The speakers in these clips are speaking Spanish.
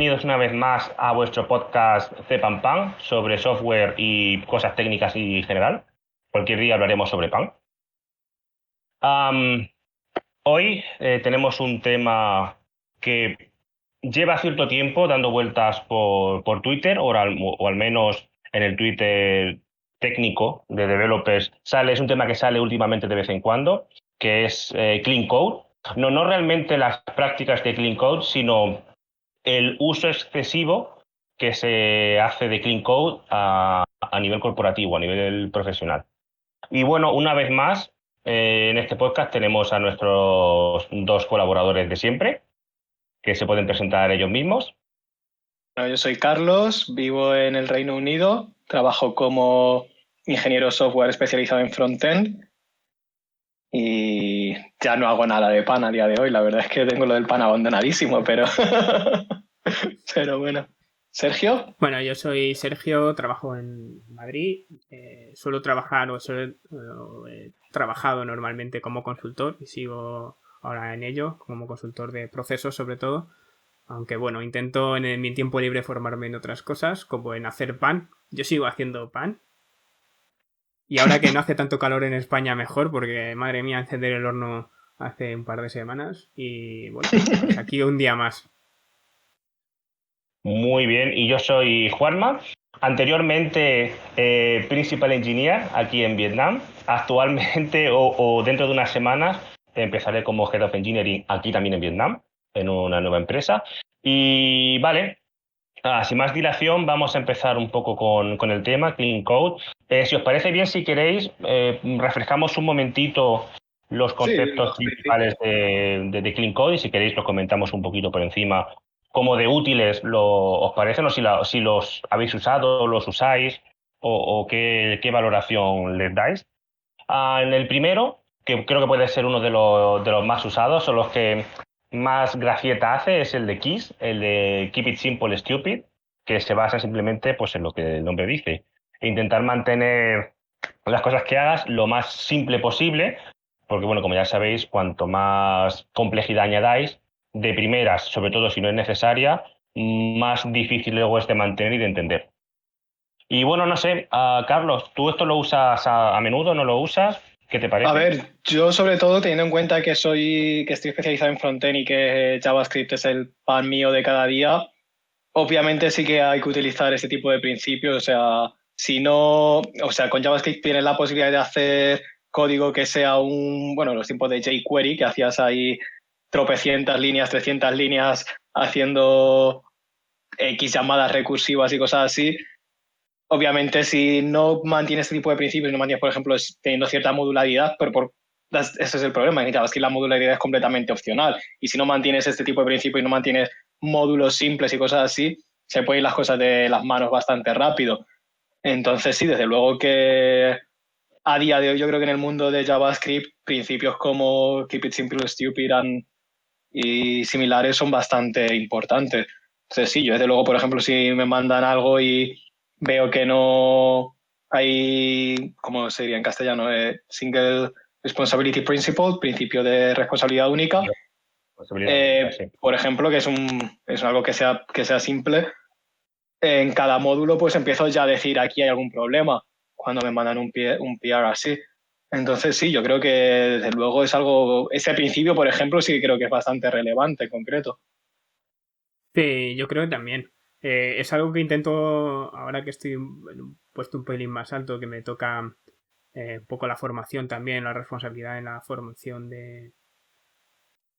bienvenidos una vez más a vuestro podcast Pan sobre software y cosas técnicas y general. Cualquier día hablaremos sobre pan. Am, Hoy tenemos un tema que lleva cierto tiempo dando vueltas por Twitter, o al menos en el Twitter técnico de developers. Es un tema que sale últimamente de vez en cuando, que es Clean Code. No realmente las prácticas de Clean Code, sino el uso excesivo que se hace de Clean Code a nivel corporativo, a nivel profesional. Y bueno, una vez más, en este podcast tenemos a nuestros dos colaboradores de siempre, que se pueden presentar ellos mismos. Bueno, yo soy Carlos, vivo en el Reino Unido, trabajo como ingeniero software especializado en frontend y ya no hago nada de pan a día de hoy. La verdad es que tengo lo del pan abandonadísimo, pero bueno. ¿Sergio? Bueno, yo soy Sergio, trabajo en Madrid, suelo trabajar he trabajado normalmente como consultor y sigo ahora en ello, como consultor de procesos sobre todo, aunque bueno, intento en mi tiempo libre formarme en otras cosas, como en hacer pan. Yo sigo haciendo pan y ahora que no hace tanto calor en España mejor, porque madre mía, encender el horno hace un par de semanas y bueno, pues aquí un día más. Muy bien, y yo soy Juanma, anteriormente Principal Engineer aquí en Vietnam. Actualmente o dentro de unas semanas empezaré como Head of Engineering aquí también en Vietnam, en una nueva empresa. Y vale, sin más dilación, vamos a empezar un poco con el tema, Clean Code. Si os parece bien, si queréis, refrescamos un momentito los Sí, conceptos los principales principios. de Clean Code y si queréis los comentamos un poquito por encima cómo de útiles os parecen o si los habéis usado o los usáis o qué valoración les dais. En el primero, que creo que puede ser uno de los más usados, son los que más gracieta hace, es el de KISS, el de Keep It Simple Stupid, que se basa simplemente pues, en lo que el nombre dice. Intentar mantener las cosas que hagas lo más simple posible, porque bueno, como ya sabéis, cuanto más complejidad añadáis, de primeras, sobre todo si no es necesaria, más difícil luego es de mantener y de entender. Y bueno, no sé, Carlos, ¿tú esto lo usas a menudo? ¿No lo usas? ¿Qué te A parece? ver, yo sobre todo teniendo en cuenta que estoy especializado en frontend y que JavaScript es el pan mío de cada día, obviamente sí que hay que utilizar ese tipo de principios, o sea, si no, o sea, con JavaScript tienes la posibilidad de hacer código que sea bueno, los tiempos de jQuery, que hacías ahí tropecientas líneas, 300 líneas haciendo X llamadas recursivas y cosas así. Obviamente, si no mantienes este tipo de principios, no mantienes, por ejemplo, teniendo cierta modularidad, ese es el problema, en JavaScript la modularidad es completamente opcional. Y si no mantienes este tipo de principios y no mantienes módulos simples y cosas así, se pueden ir las cosas de las manos bastante rápido. Entonces, sí, desde luego que a día de hoy yo creo que en el mundo de JavaScript principios como Keep It Simple, Stupid y similares son bastante importantes. Entonces, sí, yo desde luego, por ejemplo, si me mandan algo y veo que no hay, ¿cómo sería en castellano? Single Responsibility Principle, principio de responsabilidad única. Posibilidad única, sí. Por ejemplo, que es algo que sea simple. En cada módulo, pues empiezo ya a decir aquí hay algún problema cuando me mandan un PR así. Entonces, sí, yo creo que desde luego es algo, ese principio, por ejemplo, sí que creo que es bastante relevante en concreto. Sí, yo creo que también. Es algo que intento, ahora que estoy en un puesto un pelín más alto, que me toca un poco la formación también, la responsabilidad en la formación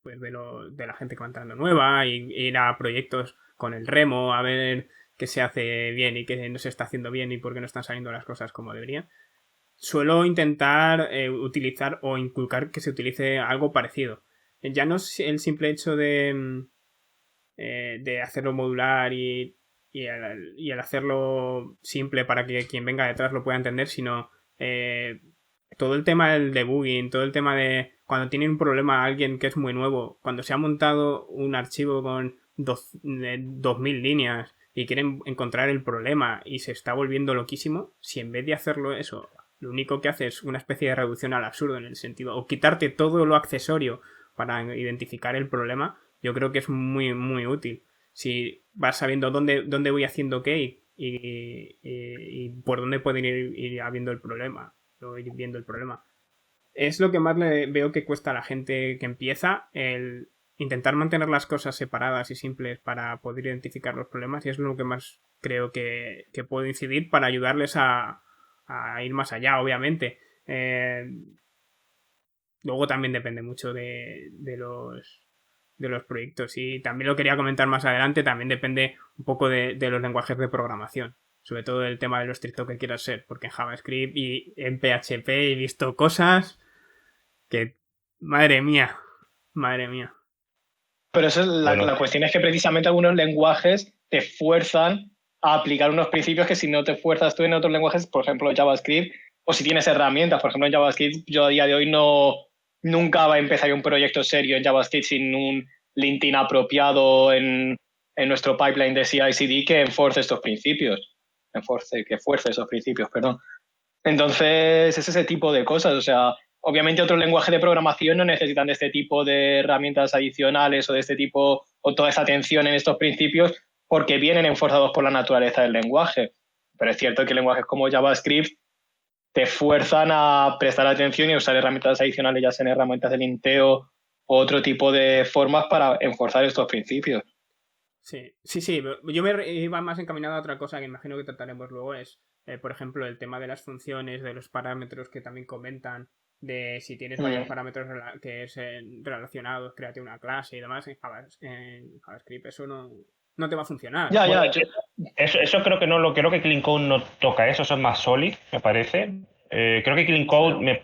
pues de la gente que va entrando nueva, y ir a proyectos con el remo, a ver qué se hace bien y qué no se está haciendo bien y por qué no están saliendo las cosas como deberían. Suelo intentar utilizar o inculcar que se utilice algo parecido. Ya no es el simple hecho de hacerlo modular y el hacerlo simple para que quien venga detrás lo pueda entender, sino todo el tema del debugging, todo el tema de cuando tiene un problema alguien que es muy nuevo, cuando se ha montado un archivo con 2000 líneas y quieren encontrar el problema y se está volviendo loquísimo, si en vez de hacerlo eso, lo único que hace es una especie de reducción al absurdo en el sentido, o quitarte todo lo accesorio para identificar el problema, yo creo que es muy, muy útil. si vas sabiendo dónde voy haciendo qué y por dónde pueden ir habiendo el problema, o ir viendo el problema. Es lo que más le veo que cuesta a la gente que empieza, el intentar mantener las cosas separadas y simples para poder identificar los problemas, y es lo que más creo que puede incidir para ayudarles a ir más allá, obviamente. Luego también depende mucho de los proyectos, y también lo quería comentar más adelante, también depende un poco de los lenguajes de programación, sobre todo el tema de lo estricto que quieras ser, porque en JavaScript y en PHP he visto cosas que, madre mía. Pero eso es la cuestión es que precisamente algunos lenguajes te fuerzan a aplicar unos principios que si no te fuerzas tú en otros lenguajes, por ejemplo JavaScript, o si tienes herramientas, por ejemplo en JavaScript, yo a día de hoy nunca va a empezar un proyecto serio en JavaScript sin un linting apropiado en nuestro pipeline de CI/CD que enforce estos principios, que fuerce esos principios, perdón. Entonces es ese tipo de cosas, o sea, obviamente otros lenguajes de programación no necesitan de este tipo de herramientas adicionales o de este tipo, o toda esa atención en estos principios, porque vienen enforzados por la naturaleza del lenguaje. Pero es cierto que lenguajes como JavaScript te fuerzan a prestar atención y a usar herramientas adicionales, ya sean herramientas de linteo o otro tipo de formas para enforzar estos principios. Sí. Yo me iba más encaminado a otra cosa que imagino que trataremos luego, es, por ejemplo, el tema de las funciones, de los parámetros que también comentan, de si tienes varios parámetros que es relacionados, créate una clase y demás. En JavaScript eso no te va a funcionar. Ya. Eso creo que creo que Clean Code no toca eso es más Solid, me parece. Creo que Clean Code,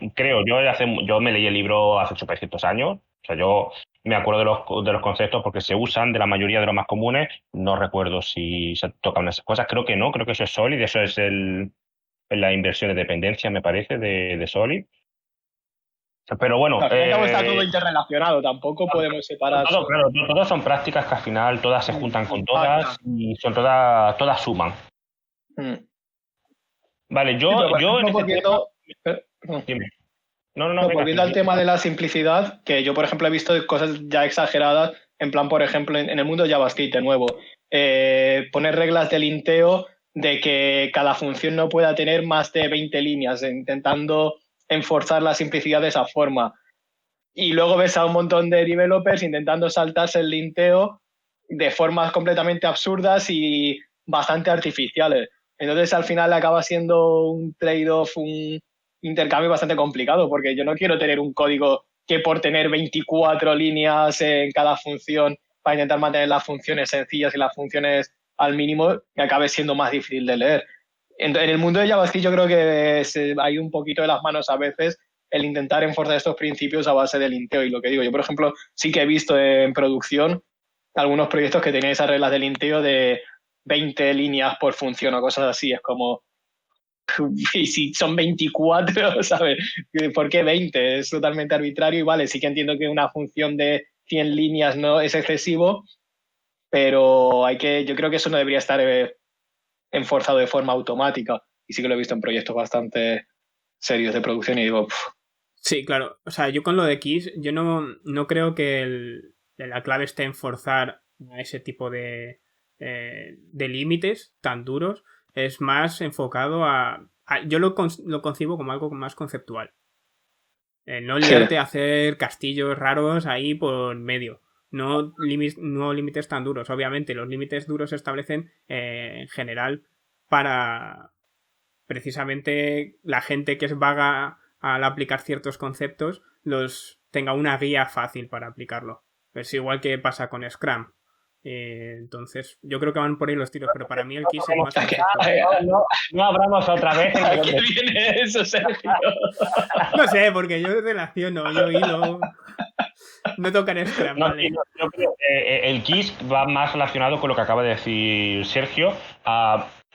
yo me leí el libro hace 800 años, o sea, yo me acuerdo de los conceptos porque se usan de la mayoría de los más comunes, no recuerdo si se tocan esas cosas, creo que no, creo que eso es Solid, eso es la inversión de dependencia, me parece, de Solid. Pero bueno, al fin y al cabo está todo interrelacionado, tampoco podemos separar. Claro, todas son prácticas que al final todas se juntan con todas y son todas suman. Vale, yo en este tema... Dime. Volviendo al tema de la simplicidad, que yo, por ejemplo, he visto cosas ya exageradas, en plan, por ejemplo, en el mundo de JavaScript, de nuevo, poner reglas de linteo de que cada función no pueda tener más de 20 líneas, intentando enforzar la simplicidad de esa forma. Y luego ves a un montón de developers intentando saltarse el linteo de formas completamente absurdas y bastante artificiales. Entonces, al final acaba siendo un trade-off, un intercambio bastante complicado, porque yo no quiero tener un código que por tener 24 líneas en cada función para intentar mantener las funciones sencillas y las funciones al mínimo, que acabe siendo más difícil de leer. En el mundo de JavaScript yo creo que hay un poquito de las manos a veces el intentar enforzar estos principios a base del linteo. Y lo que digo, yo por ejemplo sí que he visto en producción algunos proyectos que tenían esas reglas de linteo de 20 líneas por función o cosas así. Es como, y si son 24, ¿sabes? ¿Por qué 20? Es totalmente arbitrario y vale, sí que entiendo que una función de 100 líneas no es excesivo, pero yo creo que eso no debería estar enforzado de forma automática. Y sí que lo he visto en proyectos bastante serios de producción y digo... Sí, claro. O sea, yo con lo de Kiss, yo no creo que la clave esté en forzar a ese tipo de límites tan duros. Es más enfocado yo lo concibo como algo más conceptual. No liarte a hacer castillos raros ahí por medio. No límites tan duros. Obviamente, los límites duros se establecen en general para precisamente la gente que es vaga al aplicar ciertos conceptos tenga una guía fácil para aplicarlo. Es igual que pasa con Scrum. Entonces, yo creo que van por ahí los tiros, pero para mí el Kiss es más no abramos otra vez. ¿A qué viene eso, Sergio? No sé, porque yo relaciono, yo hilo. No tocan Scrum, vale. Yo creo que el Kiss va más relacionado con lo que acaba de decir Sergio.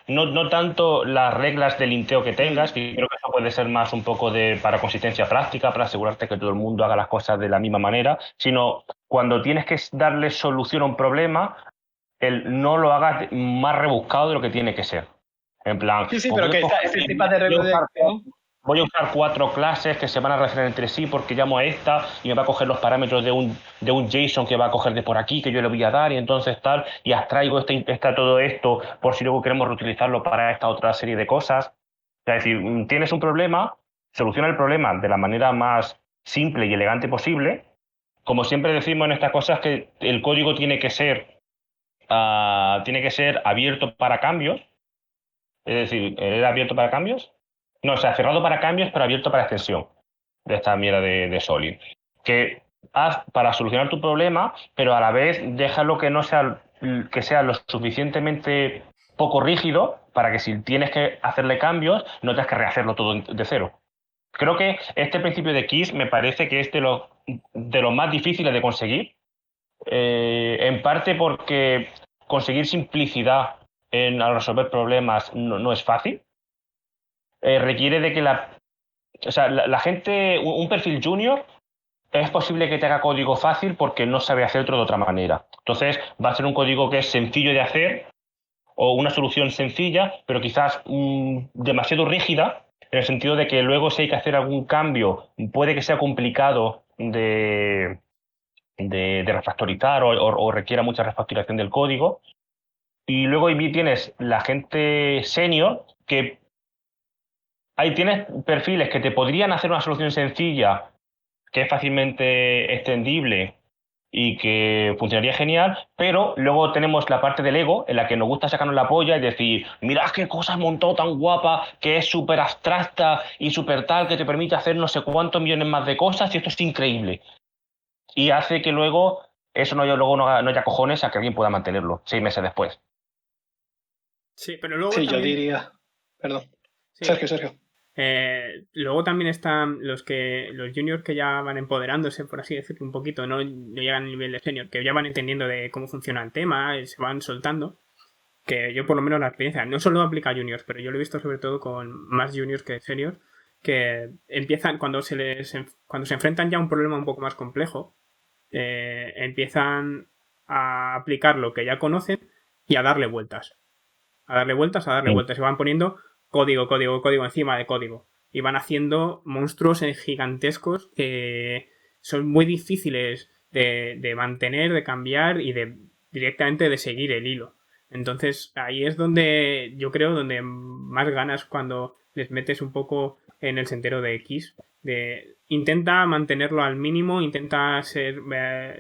No tanto las reglas del linteo que tengas, que creo que eso puede ser más un poco para consistencia práctica, para asegurarte que todo el mundo haga las cosas de la misma manera, sino cuando tienes que darle solución a un problema, no lo hagas más rebuscado de lo que tiene que ser. En plan... Sí, pero que este tipo de reglas voy a usar 4 clases que se van a relacionar entre sí porque llamo a esta y me va a coger los parámetros de un JSON que va a coger de por aquí, que yo le voy a dar y entonces tal, y abstraigo todo esto por si luego queremos reutilizarlo para esta otra serie de cosas. Es decir, tienes un problema, soluciona el problema de la manera más simple y elegante posible. Como siempre decimos en estas cosas, que el código tiene que ser abierto para cambios. Es decir, ¿era abierto para cambios? No, o sea, cerrado para cambios, pero abierto para extensión de esta mierda de Solid. Que haz para solucionar tu problema, pero a la vez déjalo que sea lo suficientemente poco rígido para que si tienes que hacerle cambios, no tengas que rehacerlo todo de cero. Creo que este principio de Kiss me parece que es de los más difíciles de conseguir, en parte porque conseguir simplicidad al resolver problemas no es fácil. Requiere de que la gente, un perfil junior, es posible que te haga código fácil porque no sabe hacerlo de otra manera. Entonces va a ser un código que es sencillo de hacer o una solución sencilla, pero quizás demasiado rígida, en el sentido de que luego si hay que hacer algún cambio, puede que sea complicado de refactorizar o requiera mucha refactorización del código. Y luego ahí tienes la gente senior que ahí tienes perfiles que te podrían hacer una solución sencilla, que es fácilmente extendible y que funcionaría genial, pero luego tenemos la parte del ego en la que nos gusta sacarnos la polla y decir, mirad qué cosa montó tan guapa, que es súper abstracta y súper tal, que te permite hacer no sé cuántos millones más de cosas y esto es increíble. Y hace que luego no haya cojones a que alguien pueda mantenerlo 6 meses después. Sí, pero luego Sí, yo también... diría. Perdón. Sí. Sergio. Luego también están los juniors que ya van empoderándose, por así decirlo, un poquito, no llegan al nivel de senior, que ya van entendiendo de cómo funciona el tema, y se van soltando. Que yo por lo menos la experiencia no solo aplica a juniors, pero yo lo he visto sobre todo con más juniors que seniors, que empiezan cuando se enfrentan ya a un problema un poco más complejo, empiezan a aplicar lo que ya conocen y a darle vueltas. A darle vueltas, a darle Sí. vueltas. Se van poniendo código, código, código encima de código. Y van haciendo monstruos gigantescos que son muy difíciles de mantener, de cambiar y directamente de seguir el hilo. Entonces ahí es donde yo creo donde más ganas cuando les metes un poco en el sendero de X. Intenta mantenerlo al mínimo, intenta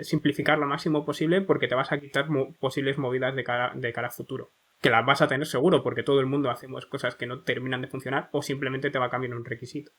simplificar lo máximo posible porque te vas a quitar posibles movidas de cara a futuro. Que las vas a tener seguro porque todo el mundo hacemos cosas que no terminan de funcionar o simplemente te va a cambiar un requisito.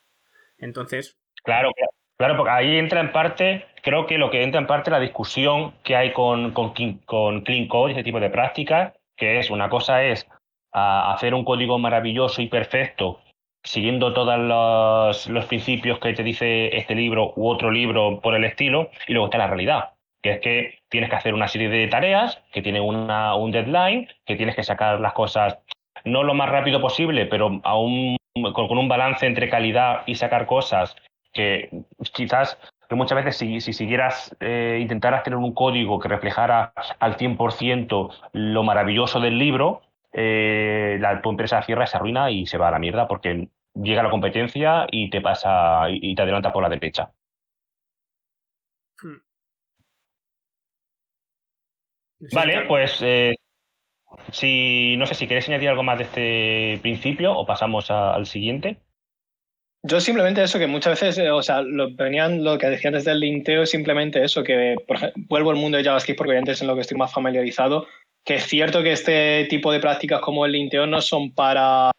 Entonces... Claro, claro, claro, porque ahí entra en parte, creo que lo que entra en parte la discusión que hay con Clean Code y ese tipo de prácticas, que es una cosa es hacer un código maravilloso y perfecto, siguiendo todos los principios que te dice este libro u otro libro por el estilo, y luego está la realidad, que es que tienes que hacer una serie de tareas, que tienen un deadline, que tienes que sacar las cosas no lo más rápido posible, pero aún con un balance entre calidad y sacar cosas que quizás que muchas veces si siguieras intentaras tener un código que reflejara al 100% lo maravilloso del libro, tu empresa cierra, se arruina y se va a la mierda porque llega la competencia y te pasa y te adelanta por la derecha. No sé si Vale, pues no sé si quieres añadir algo más de este principio o pasamos al siguiente. Yo simplemente eso, que muchas veces, o sea, lo que decían desde el linteo es simplemente eso, que vuelvo al mundo de JavaScript porque obviamente es en lo que estoy más familiarizado, que es cierto que este tipo de prácticas como el linteo no son para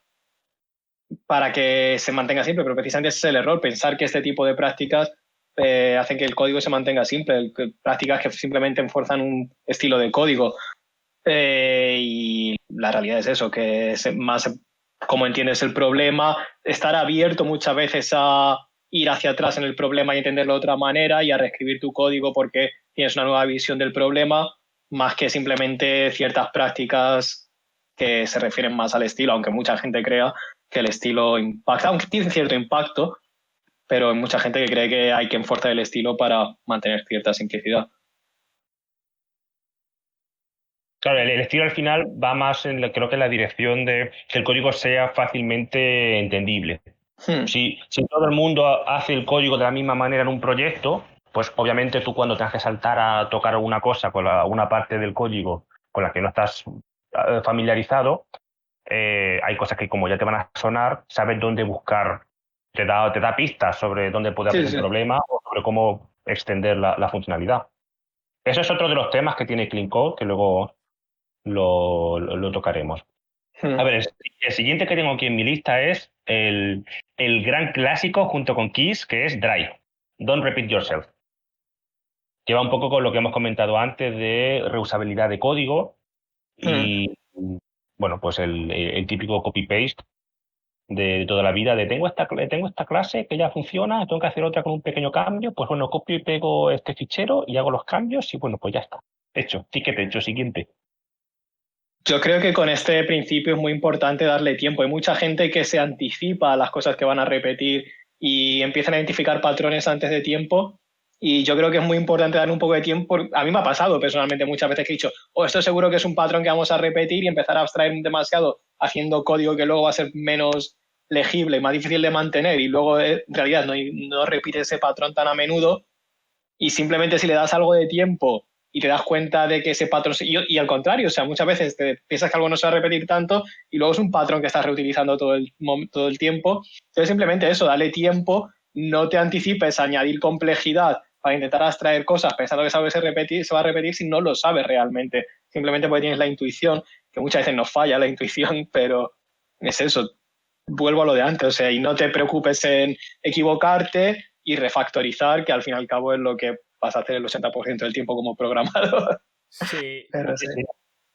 que se mantenga simple, pero precisamente ese es el error, pensar que este tipo de prácticas hacen que el código se mantenga simple, prácticas que simplemente enfuerzan un estilo de código. Y la realidad es eso, que es más como entiendes el problema, estar abierto muchas veces a ir hacia atrás en el problema y entenderlo de otra manera y a reescribir tu código porque tienes una nueva visión del problema, más que simplemente ciertas prácticas que se refieren más al estilo, aunque mucha gente crea que el estilo impacta, aunque tiene cierto impacto, pero hay mucha gente que cree que hay que enforzar el estilo para mantener cierta simplicidad. Claro, el estilo al final va más creo que en la dirección de que el código sea fácilmente entendible. Si todo el mundo hace el código de la misma manera en un proyecto, pues obviamente tú cuando tengas que saltar a tocar una cosa con una parte del código con la que no estás familiarizado, hay cosas que como ya te van a sonar, sabes dónde buscar, te da pistas sobre dónde puede haber Sí, un sí. problema o sobre cómo extender la funcionalidad. Eso es otro de los temas que tiene Clean Code, que luego lo tocaremos. A ver, el siguiente que tengo aquí en mi lista es el gran clásico junto con Kiss, que es Drive. Don't repeat yourself. Lleva un poco con lo que hemos comentado antes de reusabilidad de código y, bueno, pues el típico copy-paste de toda la vida de tengo esta clase que ya funciona, tengo que hacer otra con un pequeño cambio, pues bueno, copio y pego este fichero y hago los cambios y bueno, pues ya está. Hecho, ticket hecho, siguiente. Yo creo que con este principio es muy importante darle tiempo. Hay mucha gente que se anticipa a las cosas que van a repetir y empiezan a identificar patrones antes de tiempo. Y yo creo que es muy importante darle un poco de tiempo. A mí me ha pasado personalmente muchas veces que he dicho, esto seguro que es un patrón que vamos a repetir y empezar a abstraer demasiado haciendo código que luego va a ser menos legible y más difícil de mantener. Y luego en realidad no repite ese patrón tan a menudo y simplemente si le das algo de tiempo y te das cuenta de que ese patrón... Y al contrario, o sea, muchas veces te piensas que algo no se va a repetir tanto y luego es un patrón que estás reutilizando todo el tiempo. Entonces simplemente eso, dale tiempo, no te anticipes a añadir complejidad para intentar abstraer cosas pensando que sabes repetir, se va a repetir si no lo sabes realmente. Simplemente porque tienes la intuición, que muchas veces nos falla la intuición, pero es eso. Vuelvo a lo de antes, o sea, y no te preocupes en equivocarte y refactorizar, que al fin y al cabo es lo que vas a hacer el 80% del tiempo como programador. Sí, Pero Sí, sí. sí.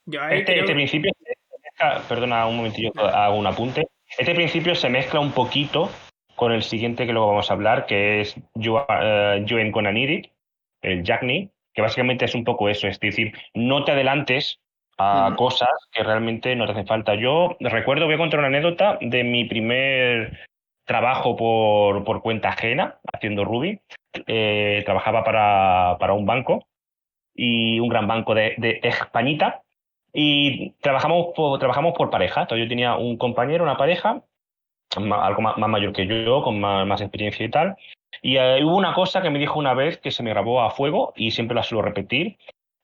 yo ahí Este creo... principio se mezcla, perdona un momentillo, Nada. hago un apunte. Este principio se mezcla un poquito con el siguiente que luego vamos a hablar, que es You Ain't Gonna Need It, el Jackney, que básicamente es un poco eso, es decir, no te adelantes a cosas que realmente no te hacen falta. Yo recuerdo, voy a contar una anécdota de mi primer trabajo por cuenta ajena, haciendo Ruby. Trabajaba para un banco y un gran banco de Españita. Y trabajamos por pareja. Entonces yo tenía un compañero, una pareja, algo más mayor que yo, con más experiencia y tal. Y hubo una cosa que me dijo una vez que se me grabó a fuego y siempre la suelo repetir.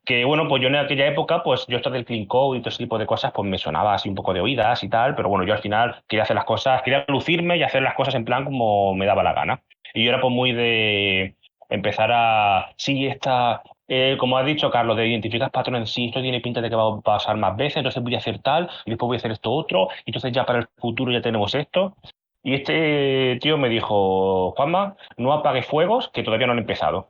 Que bueno, pues yo en aquella época, pues yo esto del clean code y todo ese tipo de cosas, pues me sonaba así un poco de oídas y tal, pero bueno, yo al final quería hacer las cosas, quería lucirme y hacer las cosas en plan como me daba la gana. Y yo era pues muy de empezar sí, como ha dicho Carlos, de identificar patrones, sí, esto tiene pinta de que va a pasar más veces, entonces voy a hacer tal y después voy a hacer esto otro, y entonces ya para el futuro ya tenemos esto. Y este tío me dijo, Juanma, no apagues fuegos que todavía no han empezado.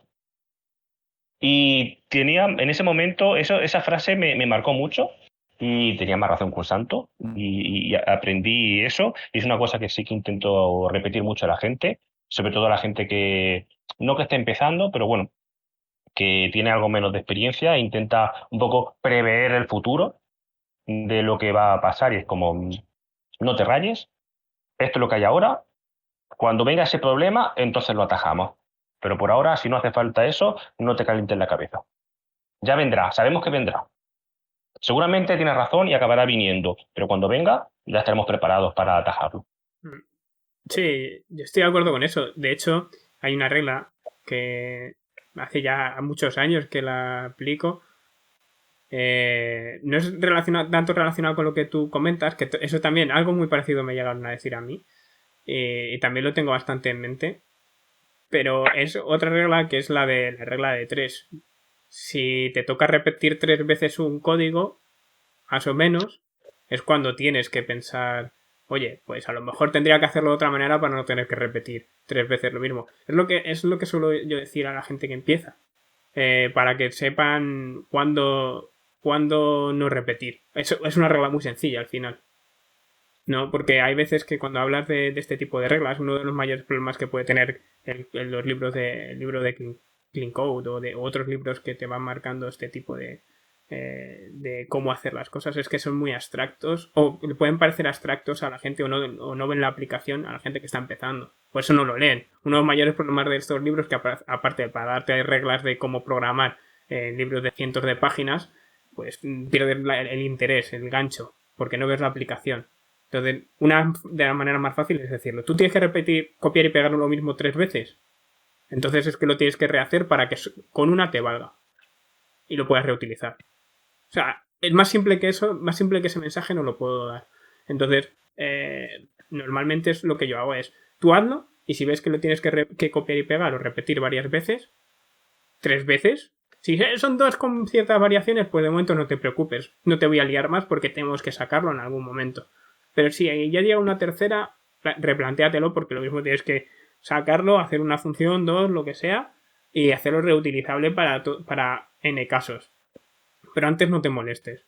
Y tenía, en ese momento, esa frase me marcó mucho y tenía más razón que un santo y aprendí eso y es una cosa que sí que intento repetir mucho a la gente, sobre todo a la gente que no que esté empezando, pero bueno, que tiene algo menos de experiencia e intenta un poco prever el futuro de lo que va a pasar y es como, no te rayes, esto es lo que hay ahora, cuando venga ese problema, entonces lo atajamos. Pero por ahora, si no hace falta eso, no te calientes la cabeza. Ya vendrá, sabemos que vendrá. Seguramente tienes razón y acabará viniendo, pero cuando venga ya estaremos preparados para atajarlo. Sí, yo estoy de acuerdo con eso. De hecho, hay una regla que hace ya muchos años que la aplico. No es tanto relacionado con lo que tú comentas, que eso también, algo muy parecido me llegaron a decir a mí. Y también lo tengo bastante en mente. Pero es otra regla que es la regla de tres. Si te toca repetir 3 veces un código, más o menos, es cuando tienes que pensar, oye, pues a lo mejor tendría que hacerlo de otra manera para no tener que repetir 3 veces lo mismo. Es lo que suelo yo decir a la gente que empieza. Para que sepan cuándo no repetir. Eso es una regla muy sencilla al final. No, porque hay veces que cuando hablas de este tipo de reglas, uno de los mayores problemas que puede tener los libros el libro de Clean Code o de otros libros que te van marcando este tipo de cómo hacer las cosas es que son muy abstractos o le pueden parecer abstractos a la gente o no ven la aplicación a la gente que está empezando. Por eso no lo leen. Uno de los mayores problemas de estos libros que aparte de para darte reglas de cómo programar libros de cientos de páginas, pues pierdes el interés, el gancho, porque no ves la aplicación. Entonces, una de las maneras más fáciles es decirlo. Tú tienes que repetir, copiar y pegar lo mismo 3 veces. Entonces es que lo tienes que rehacer para que con una te valga. Y lo puedas reutilizar. O sea, es más simple que eso, más simple que ese mensaje no lo puedo dar. Entonces, normalmente es lo que yo hago es, tú hazlo, y si ves que lo tienes que copiar y pegar o repetir varias veces, 3 veces, si son 2 con ciertas variaciones, pues de momento no te preocupes. No te voy a liar más porque tenemos que sacarlo en algún momento. Pero si ya llega una tercera, replantéatelo porque lo mismo tienes que sacarlo, hacer una función, 2, lo que sea, y hacerlo reutilizable para N casos. Pero antes no te molestes.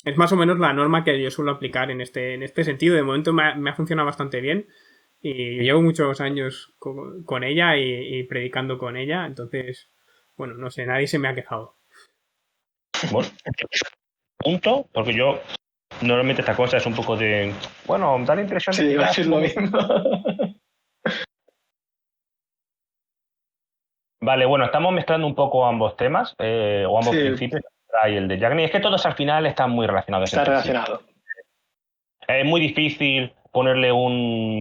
Es más o menos la norma que yo suelo aplicar en este sentido. De momento me ha funcionado bastante bien. Y llevo muchos años con ella y predicando con ella. Entonces, bueno, no sé, nadie se me ha quejado. Bueno, punto, porque yo normalmente esta cosa es un poco de, bueno, da la impresión de Sí, que iba a decir lo mismo. Vale, bueno, estamos mezclando un poco ambos temas, o ambos Sí, principios, y el de Jagni. Es que todos al final están muy relacionados está entre sí. relacionado. Es muy difícil ponerle un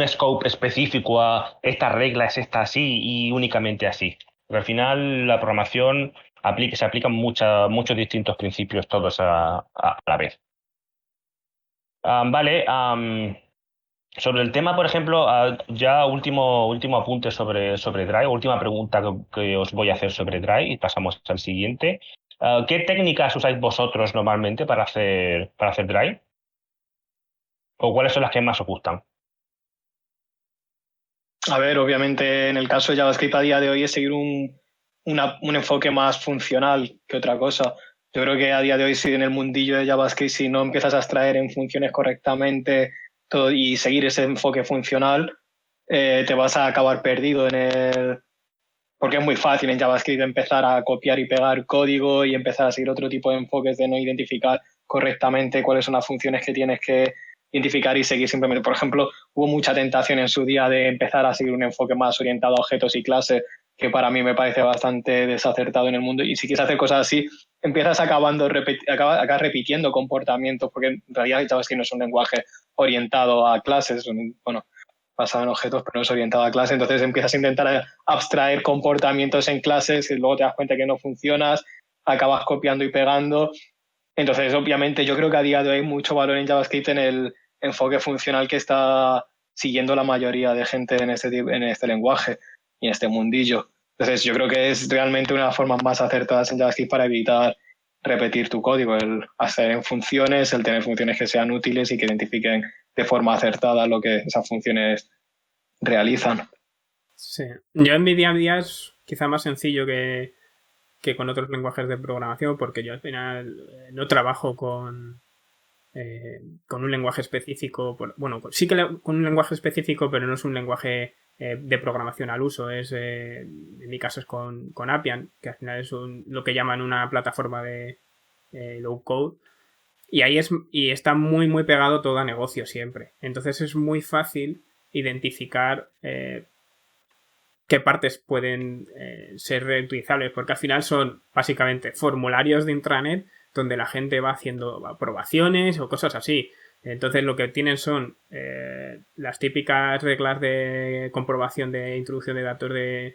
scope específico a esta regla es esta así y únicamente así. Porque al final la programación se aplican muchos distintos principios todos a la vez. Vale, sobre el tema, por ejemplo, ya último apunte sobre Drive, última pregunta que os voy a hacer sobre Drive y pasamos al siguiente. ¿Qué técnicas usáis vosotros normalmente para hacer Drive? ¿O cuáles son las que más os gustan? A ver, obviamente en el caso de JavaScript a día de hoy es seguir un enfoque más funcional que otra cosa. Yo creo que a día de hoy, si en el mundillo de JavaScript, si no empiezas a extraer en funciones correctamente todo y seguir ese enfoque funcional, te vas a acabar perdido porque es muy fácil en JavaScript empezar a copiar y pegar código y empezar a seguir otro tipo de enfoques de no identificar correctamente cuáles son las funciones que tienes que identificar y seguir simplemente. Por ejemplo, hubo mucha tentación en su día de empezar a seguir un enfoque más orientado a objetos y clases, que para mí me parece bastante desacertado en el mundo. Y si quieres hacer cosas así, empiezas acabas repitiendo comportamientos, porque en realidad JavaScript no es un lenguaje orientado a clases, bueno, basado en objetos, pero no es orientado a clase. Entonces empiezas a intentar abstraer comportamientos en clases y luego te das cuenta que no funcionas, acabas copiando y pegando. Entonces, obviamente, yo creo que a día de hoy hay mucho valor en JavaScript en el enfoque funcional que está siguiendo la mayoría de gente en este lenguaje y en este mundillo. Entonces, yo creo que es realmente una de las formas más acertadas en JavaScript para evitar repetir tu código, el hacer en funciones, el tener funciones que sean útiles y que identifiquen de forma acertada lo que esas funciones realizan. Sí. Yo en mi día a día es quizá más sencillo que con otros lenguajes de programación, porque yo al final no trabajo con un lenguaje específico. Bueno, sí que con un lenguaje específico, pero no es un lenguaje de programación al uso. En mi caso es con Appian, que al final es lo que llaman una plataforma de low code. Y ahí está muy, muy pegado todo a negocio siempre. Entonces es muy fácil identificar qué partes pueden ser reutilizables, porque al final son básicamente formularios de intranet donde la gente va haciendo aprobaciones o cosas así. Entonces lo que tienen son las típicas reglas de comprobación de introducción de datos de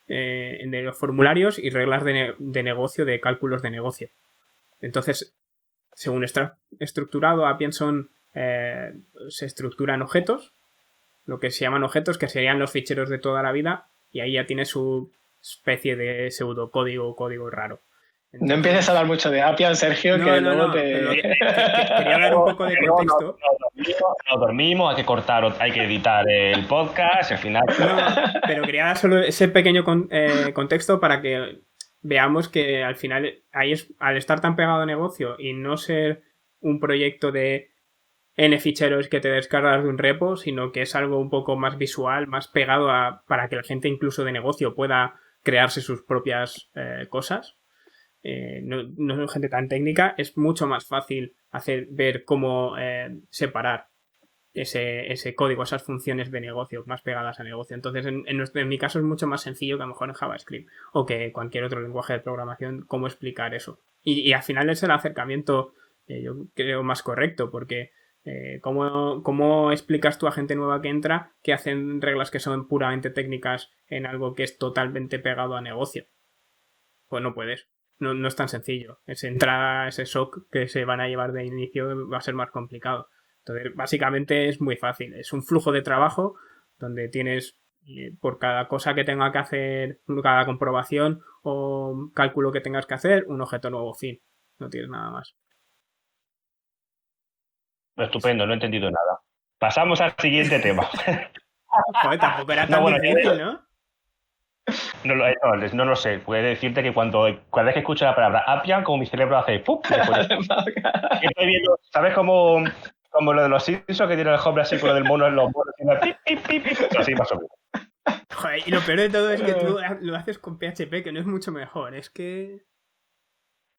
los formularios y reglas de negocio, de cálculos de negocio. Entonces, según está estructurado, Appian se estructuran objetos, lo que se llaman objetos, que serían los ficheros de toda la vida, y ahí ya tiene su especie de pseudocódigo o código raro. Entonces, no empieces a hablar mucho de Appian, Sergio, no, que no, luego no, te... quería dar un poco de contexto. No dormimos, hay que cortar, hay que editar el podcast, al final... No, pero quería dar solo ese pequeño contexto para que veamos que al final, al estar tan pegado a negocio y no ser un proyecto de N ficheros que te descargas de un repo, sino que es algo un poco más visual, más pegado para que la gente incluso de negocio pueda crearse sus propias cosas. No es gente tan técnica, es mucho más fácil ver cómo separar ese código, esas funciones de negocio más pegadas a negocio. Entonces, en mi caso es mucho más sencillo que a lo mejor en JavaScript o que cualquier otro lenguaje de programación, cómo explicar eso. Y al final es el acercamiento, yo creo, más correcto, porque ¿Cómo explicas tú a gente nueva que entra que hacen reglas que son puramente técnicas en algo que es totalmente pegado a negocio? Pues no puedes. No es tan sencillo. Esa entrada, ese shock que se van a llevar de inicio va a ser más complicado. Entonces, básicamente es muy fácil. Es un flujo de trabajo donde tienes, por cada cosa que tenga que hacer, cada comprobación o cálculo que tengas que hacer, un objeto nuevo fin. No tienes nada más. Estupendo, no he entendido nada. Pasamos al siguiente tema. Joder, tampoco era No, tan bueno, difícil, ¿no? no lo sé. Puede decirte que cada vez que escucho la palabra Appian, como mi cerebro hace ¡pum! Estoy viendo, ¿sabes como lo de los Simpsons que tiene el hombre así con lo del mono en los monos? Pip, pip, pip, pip, así más o menos. Joder, y lo peor de todo es que tú lo haces con PHP, que no es mucho mejor. Es que...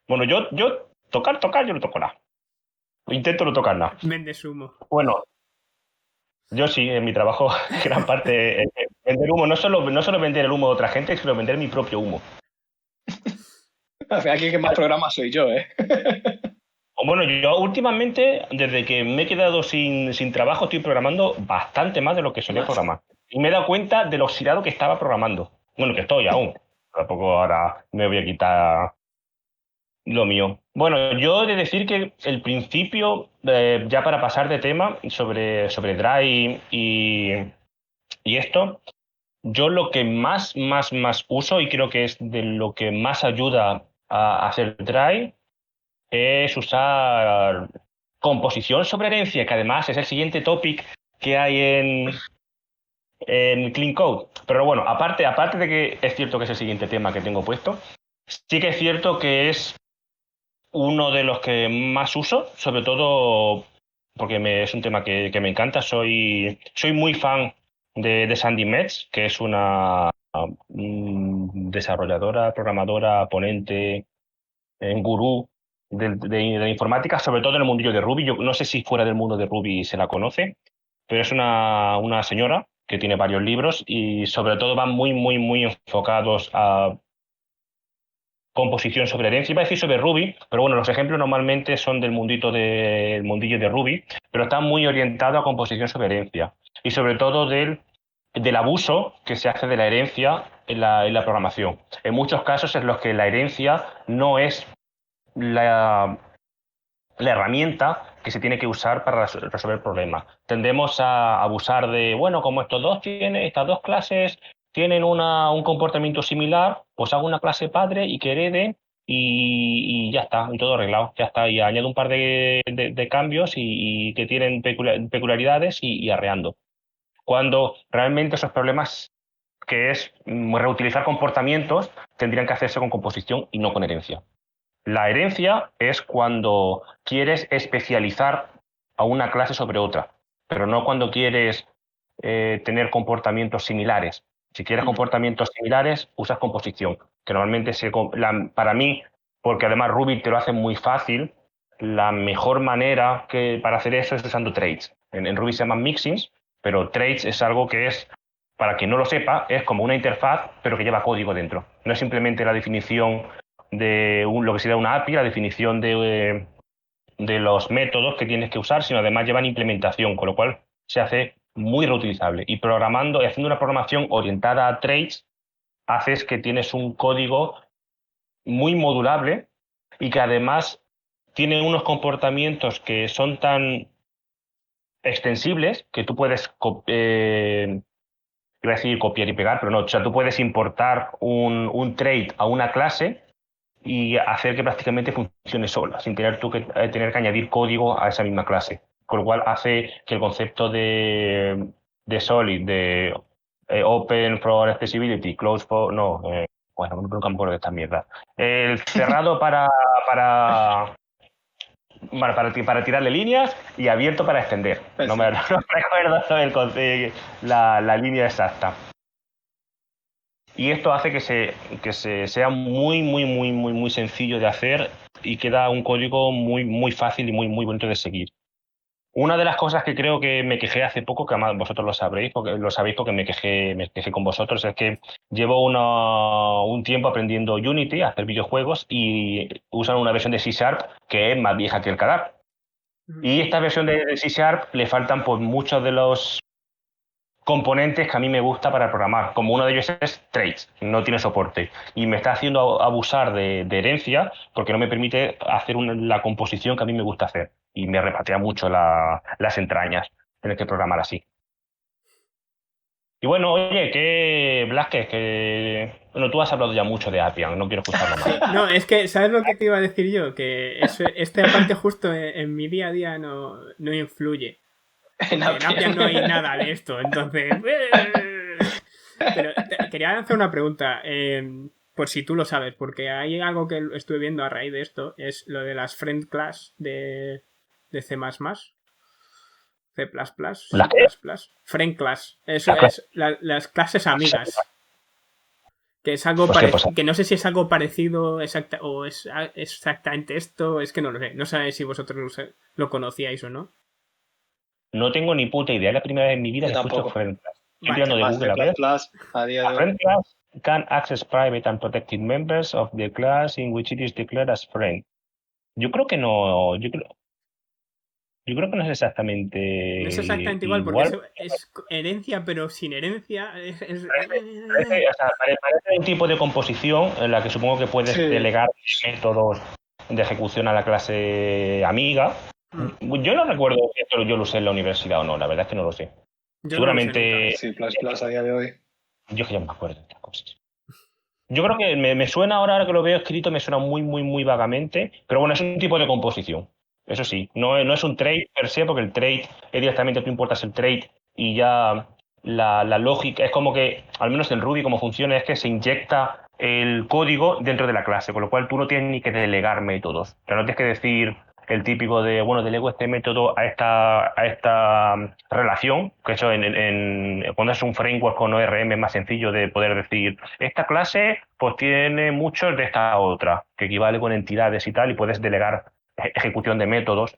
Bueno, yo tocar, yo no toco nada. Intento no tocar nada. Vendes humo. Bueno, yo sí, en mi trabajo, gran parte, vender humo, no solo vender el humo de otra gente, sino vender mi propio humo. Al final, aquí que más programas soy yo, ¿eh? Bueno, yo últimamente, desde que me he quedado sin trabajo, estoy programando bastante más de lo que solía programar. Y me he dado cuenta de lo oxidado que estaba programando. Bueno, que estoy aún. Tampoco ahora me voy a quitar lo mío. Bueno, yo he de decir que el principio, ya para pasar de tema sobre Drive y esto, yo lo que más uso y creo que es de lo que más ayuda a hacer Drive es usar composición sobre herencia, que además es el siguiente topic que hay en Clean Code. Pero bueno, aparte de que es cierto que es el siguiente tema que tengo puesto, sí que es cierto que es uno de los que más uso, sobre todo porque es un tema que me encanta. Soy muy fan de Sandy Metz, que es una desarrolladora, programadora, ponente, gurú de la informática, sobre todo en el mundillo de Ruby. Yo no sé si fuera del mundo de Ruby se la conoce, pero es una señora que tiene varios libros y sobre todo van muy enfocados a composición sobre herencia. Iba a decir sobre Ruby, pero bueno, los ejemplos normalmente son del mundillo de Ruby, pero están muy orientados a composición sobre herencia y sobre todo del abuso que se hace de la herencia en la programación. En muchos casos en los que la herencia no es la herramienta que se tiene que usar para resolver problemas. Tendemos a abusar de, bueno, como estas dos clases tienen un comportamiento similar, pues hago una clase padre y que hereden y ya está, y todo arreglado, ya está, y añado un par de cambios y que tienen peculiaridades y arreando. Cuando realmente esos problemas, que es reutilizar comportamientos, tendrían que hacerse con composición y no con herencia. La herencia es cuando quieres especializar a una clase sobre otra, pero no cuando quieres tener comportamientos similares. Si quieres comportamientos similares, usas composición, que normalmente para mí, porque además Ruby te lo hace muy fácil, la mejor manera para hacer eso es usando traits. En Ruby se llaman mixins, pero traits es algo que es, para quien no lo sepa, es como una interfaz, pero que lleva código dentro. No es simplemente la definición de lo que sería una API, la definición de los métodos que tienes que usar, sino además llevan implementación, con lo cual se hace muy reutilizable. Y haciendo una programación orientada a traits, haces que tienes un código muy modulable y que además tiene unos comportamientos que son tan extensibles que tú puedes iba a decir copiar y pegar, pero no, o sea, tú puedes importar un trait a una clase y hacer que prácticamente funcione sola, sin tener tú que tener que añadir código a esa misma clase. Con lo cual hace que el concepto de Solid, de Open for Accessibility, Closed for... No, bueno, nunca me acuerdo de esta mierda. El cerrado para tirarle líneas y abierto para extender. No me recuerdo la línea exacta. Y esto hace que sea muy sencillo de hacer y queda un código muy fácil y muy bonito de seguir. Una de las cosas que creo que me quejé hace poco, que además vosotros lo sabéis porque me quejé con vosotros, es que llevo un tiempo aprendiendo Unity, a hacer videojuegos, y usan una versión de C# que es más vieja que el cadáver. Y esta versión de C Sharp le faltan pues muchos de los componentes que a mí me gusta para programar, como uno de ellos es traits, no tiene soporte y me está haciendo abusar de herencia porque no me permite hacer la composición que a mí me gusta hacer y me repatea mucho las entrañas tener que programar así. Y bueno, oye, que Blasquez, que bueno, tú has hablado ya mucho de Appian, no quiero escucharlo más. Sí, no, es que, ¿sabes lo que te iba a decir yo? Que esta parte justo en mi día a día no influye. Porque en Appian no hay nada de esto, entonces... Pero quería hacer una pregunta, por si tú lo sabes, porque hay algo que estuve viendo a raíz de esto, es lo de las friend class de C++. C++, ¿La C++, qué? friend class, eso es las clases amigas. Que es algo Pues que no sé si es algo parecido o es exactamente esto, es que no lo sé. No sabéis si vosotros lo conocíais o no. no tengo ni puta idea, es la primera vez en mi vida Yo que escucho tampoco. Friend Class. Estoy Vale. tirando de Más C++ Google a ver. a día A de hoy. friend class can access private and protected members of the class in which it is declared as friend. Yo creo que no, yo creo que no es exactamente No es exactamente igual porque igual. es herencia, pero sin herencia. O sea, parece un tipo de composición en la que supongo que puedes Sí. delegar métodos de ejecución a la clase amiga. Yo no recuerdo si esto yo lo usé en la universidad o no, la verdad es que no lo sé. Yo no lo sé nunca. Seguramente, C++ a día de hoy. yo que ya no me acuerdo de estas cosas. Yo creo que me suena ahora que lo veo escrito, me suena muy, muy, muy vagamente, pero bueno, es un tipo de composición. Eso sí, no es un trait per se, porque el trait es directamente tú importas el trait y ya la lógica es como que, al menos en Ruby, como funciona es que se inyecta el código dentro de la clase, con lo cual tú no tienes ni que delegar métodos. O sea, no tienes que decir el típico de, bueno, delego este método a esta relación, que eso cuando es un framework con ORM es más sencillo de poder decir, esta clase pues tiene muchos de esta otra, que equivale con entidades y tal, y puedes delegar ejecución de métodos,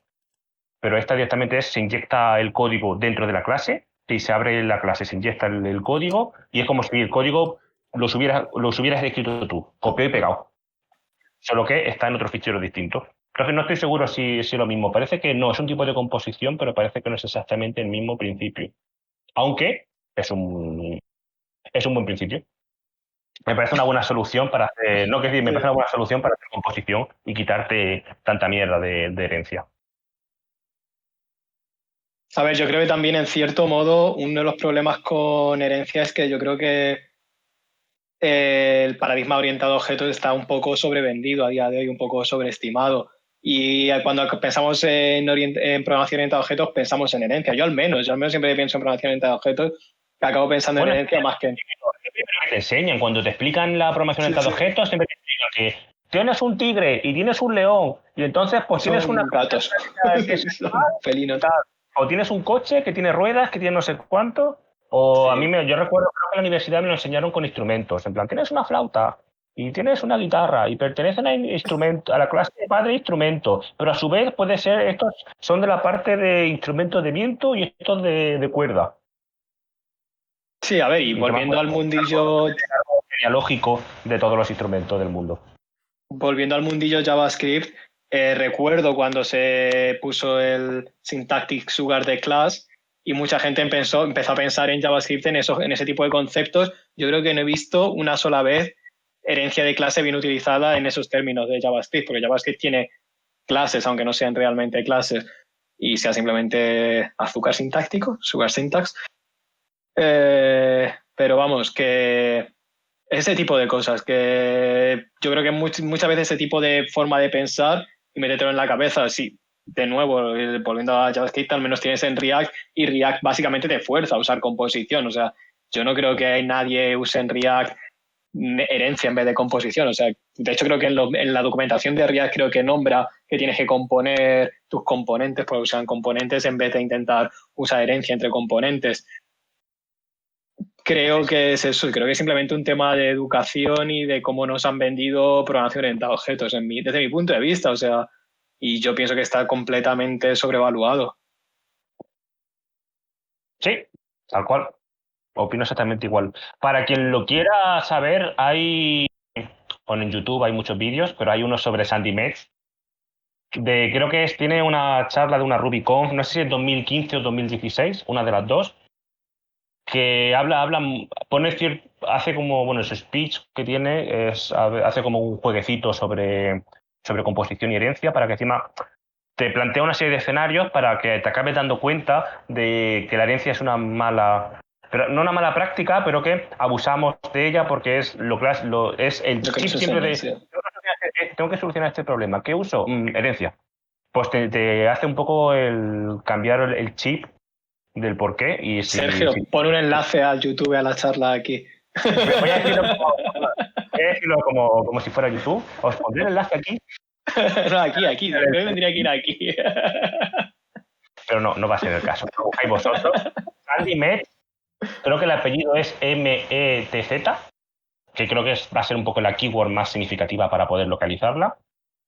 pero esta directamente se inyecta el código dentro de la clase, y se abre la clase, se inyecta el código, y es como si el código los hubieras escrito tú, copiado y pegado, solo que está en otro fichero distinto. Entonces no estoy seguro si es lo mismo. Parece que no, es un tipo de composición, pero parece que no es exactamente el mismo principio. Aunque es un buen principio. Me parece una buena solución para hacer, no que decir, me parece una buena solución para hacer composición y quitarte tanta mierda de herencia. A ver, yo creo que también en cierto modo uno de los problemas con herencia es que yo creo que el paradigma orientado a objetos está un poco sobrevendido a día de hoy, un poco sobreestimado. Y cuando pensamos en programación orientada a objetos, pensamos en herencia. Yo al menos siempre pienso en programación orientada a objetos, que acabo pensando en Bueno, herencia más que en... te enseñan, cuando te explican la programación Sí, orientada a sí, objetos, siempre te explican que tienes un tigre y tienes un león, y entonces pues tienes una son gatos, que se son felinos. o tienes un coche que tiene ruedas, que tiene no sé cuánto, o a mí Sí. yo recuerdo creo que en la universidad me lo enseñaron con instrumentos, en plan, tienes una flauta y tienes una guitarra y pertenecen a la clase de padre de instrumentos, pero a su vez puede ser, estos son de la parte de instrumentos de viento y estos de cuerda. Sí, a ver, y Y te van volviendo al poniendo un mundillo árbol genealógico de todos los instrumentos del mundo. Volviendo al mundillo JavaScript, recuerdo cuando se puso el Syntactic Sugar de class y mucha gente empezó a pensar en JavaScript en ese tipo de conceptos. Yo creo que no he visto una sola vez herencia de clase bien utilizada en esos términos de JavaScript, porque JavaScript tiene clases, aunque no sean realmente clases, y sea simplemente azúcar sintáctico, sugar syntax. Pero vamos, que ese tipo de cosas, que yo creo que muchas veces ese tipo de forma de pensar y métetelo en la cabeza, sí, de nuevo, volviendo a JavaScript, al menos tienes en React y React básicamente te fuerza a usar composición, o sea, yo no creo que nadie use en React herencia en vez de composición, o sea, de hecho creo que en la documentación de React creo que nombra que tienes que componer tus componentes, pues usan componentes en vez de intentar usar herencia entre componentes. Creo que es eso, creo que es simplemente un tema de educación y de cómo nos han vendido programación orientada a objetos, desde mi punto de vista, o sea, y yo pienso que está completamente sobrevaluado. Sí, tal cual. Opino exactamente igual. Para quien lo quiera saber, bueno, en YouTube hay muchos vídeos, pero hay uno sobre Sandy Metz, creo que tiene una charla de una RubyConf, no sé si es 2015 o 2016, una de las dos, que hace como, bueno, su speech que tiene hace como un jueguecito sobre composición y herencia para que encima te plantea una serie de escenarios para que te acabes dando cuenta de que la herencia es una mala, pero no una mala práctica, pero que abusamos de ella porque es es el Lo que chip nos siempre enseñan, de sí. tengo que solucionar este problema. ¿Qué uso? Herencia. Pues te hace un poco el cambiar el chip del por qué y Sergio, si pon un enlace a YouTube a la charla aquí. voy a decirlo como si fuera YouTube. Os pondré el enlace aquí, No, aquí. Yo tendría que ir aquí. pero no va a ser el caso. Lo buscáis vosotros. Sandy Metz, creo que el apellido es Metz, que creo que va a ser un poco la keyword más significativa para poder localizarla.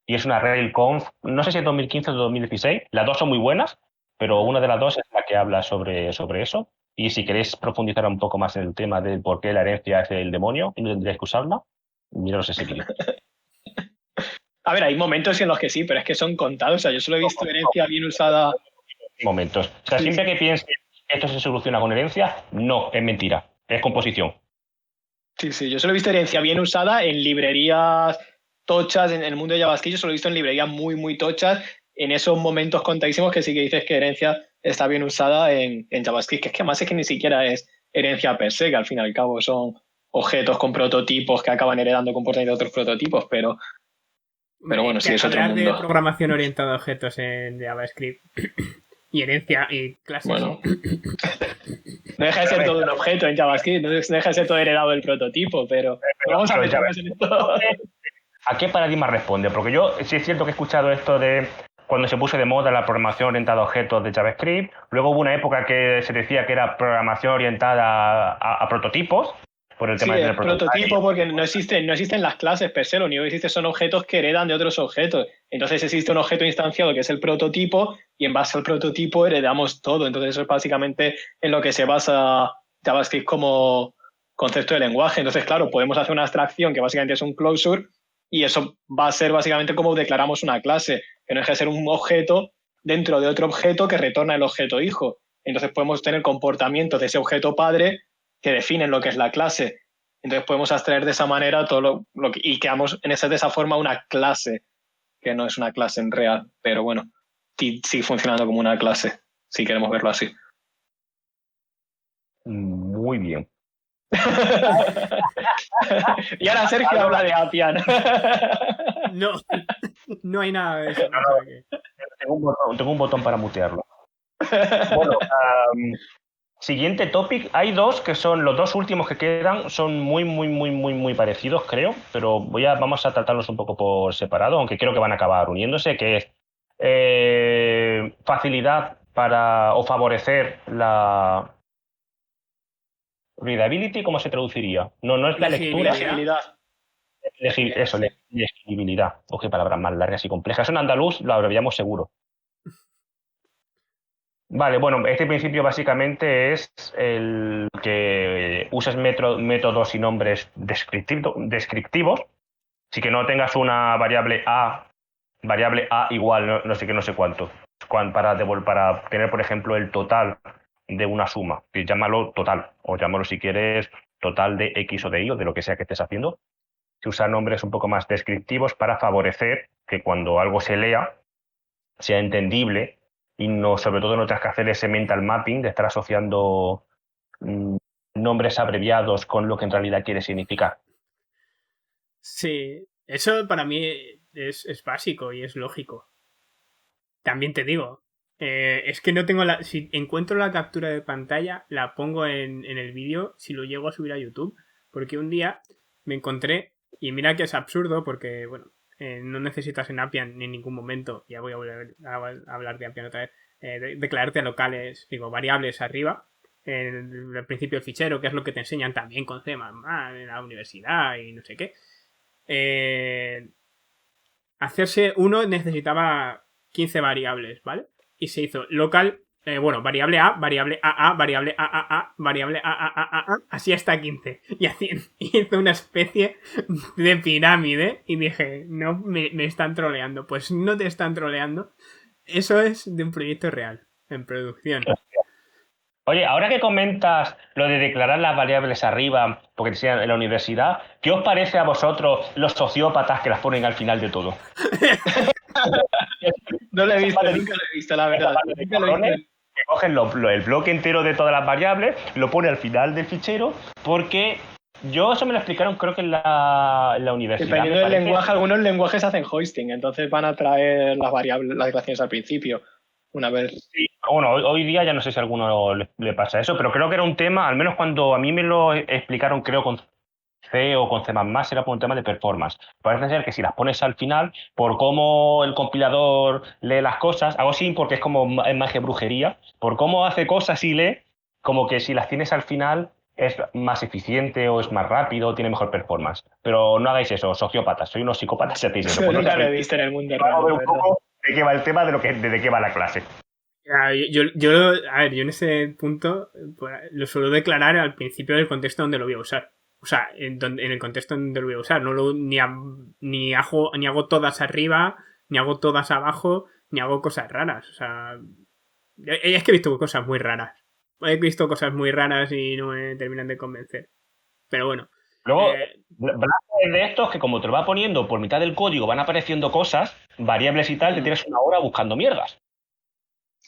Y es una RailConf, no sé si es 2015 o 2016. Las dos son muy buenas, pero una de las dos es la que habla sobre eso. Y si queréis profundizar un poco más en el tema de por qué la herencia es el demonio y no tendríais que usarla, miraros ese vídeo. A ver, hay momentos en los que sí, pero es que son contados. O sea, yo solo he visto herencia bien usada. Momentos. O sea, Sí, siempre que pienses que esto se soluciona con herencia, no, es mentira. Es composición. sí, yo solo he visto herencia bien usada en librerías tochas en el mundo de JavaScript. Yo solo he visto en librerías muy tochas en esos momentos contadísimos que sí que dices que herencia está bien usada en JavaScript, que es que más es que ni siquiera es herencia per se, que al fin y al cabo son objetos con prototipos que acaban heredando comportamientos de otros prototipos, pero Hombre, bueno, es que sí, es otro hablar de mundo. programación orientada a objetos en JavaScript y herencia y clases. Bueno, no deja de ser todo un objeto en JavaScript, no deja de ser todo heredado del prototipo, pero vamos a Pero ya meternos en esto. ¿a qué paradigma responde? Porque yo sí es cierto que he escuchado esto de cuando se puso de moda la programación orientada a objetos de JavaScript. Luego hubo una época que se decía que era programación orientada a prototipos, por el tema Sí, de es tener prototipos. prototipo porque no existen las clases per se, lo único que existe son objetos que heredan de otros objetos. Entonces existe un objeto instanciado que es el prototipo y en base al prototipo heredamos todo. Entonces eso es básicamente en lo que se basa JavaScript como concepto de lenguaje. Entonces, claro, podemos hacer una abstracción que básicamente es un closure y eso va a ser básicamente como declaramos una clase, que no deja de ser un objeto dentro de otro objeto que retorna el objeto hijo. Entonces podemos tener comportamientos de ese objeto padre que definen lo que es la clase. Entonces podemos abstraer de esa manera todo y creamos de esa forma una clase, que no es una clase en real, pero bueno, sigue funcionando como una clase, si queremos verlo así. Muy bien. Y ahora Sergio habla de Appian. No, no hay nada de eso. O sea que... Tengo un botón para mutearlo. Bueno, siguiente topic. Hay dos que son los dos últimos que quedan, son muy parecidos, creo, pero vamos a tratarlos un poco por separado, aunque creo que van a acabar uniéndose, que es facilidad para o favorecer la readability, ¿cómo se traduciría? No es la lectura. Legibilidad. Legibilidad. O qué palabras más largas y complejas. En andaluz lo abreviamos seguro. Vale, bueno, este principio básicamente es el que uses métodos y nombres descriptivos, así que no tengas una variable A igual, no sé qué, no sé cuánto, para tener, por ejemplo, el total de una suma, que llámalo total, o llámalo si quieres total de X o de Y o de lo que sea que estés haciendo. Se usan nombres un poco más descriptivos para favorecer que cuando algo se lea sea entendible y sobre todo no tengas que hacer ese mental mapping de estar asociando mm, nombres abreviados con lo que en realidad quiere significar. Sí, eso para mí es básico y es lógico. También te digo, es que no tengo la... Si encuentro la captura de pantalla, la pongo en el vídeo si lo llego a subir a YouTube, porque un día me encontré, y mira que es absurdo porque, bueno, no necesitas en Appian en ningún momento, ya voy a volver a hablar de Appian otra vez, declararte locales, digo, variables arriba, en el principio del fichero, que es lo que te enseñan también con C++ en la universidad y no sé qué. Hacerse uno necesitaba 15 variables, ¿vale? Y se hizo local bueno, variable A, variable AA, variable AAA, variable AAA, así hasta 15. Y hice una especie de pirámide y dije, no, me están troleando. Pues no te están troleando. Eso es de un proyecto real, en producción. Oye, ahora que comentas lo de declarar las variables arriba, porque te enseñan en la universidad, ¿qué os parece a vosotros los sociópatas que las ponen al final de todo? No lo he visto, nunca lo he visto, la verdad. Nunca lo he visto. Que cogen el bloque entero de todas las variables, lo pone al final del fichero, porque eso me lo explicaron creo que en la universidad. Dependiendo del lenguaje, algunos lenguajes hacen hoisting, entonces van a traer las variables, las declaraciones al principio. Una vez. Sí, bueno, hoy día ya no sé si a alguno le pasa eso, pero creo que era un tema, al menos cuando a mí me lo explicaron, creo, con C o con C++, era por un tema de performance. Parece ser que si las pones al final, por cómo el compilador lee las cosas, hago así porque es magia brujería, por cómo hace cosas y lee, como que si las tienes al final es más eficiente o es más rápido o tiene mejor performance. Pero no hagáis eso, sociópatas, soy unos psicópatas si hacéis eso. Yo nunca lo he visto en el mundo real. Vamos a ver un poco de qué va el tema, de qué va la clase. A ver, yo en ese punto lo suelo declarar al principio del contexto donde lo voy a usar. O sea, en el contexto donde lo voy a usar. No ni hago todas arriba, ni hago todas abajo, ni hago cosas raras. O sea, es que he visto cosas muy raras. He visto cosas muy raras y no me terminan de convencer. Pero bueno. Luego, es de estos que como te lo va poniendo por mitad del código, van apareciendo cosas, variables y tal, te tienes una hora buscando mierdas.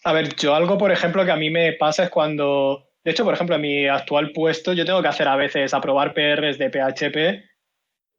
A ver, yo algo, por ejemplo, que a mí me pasa es cuando... De hecho, por ejemplo, en mi actual puesto yo tengo que hacer a veces aprobar PRs de PHP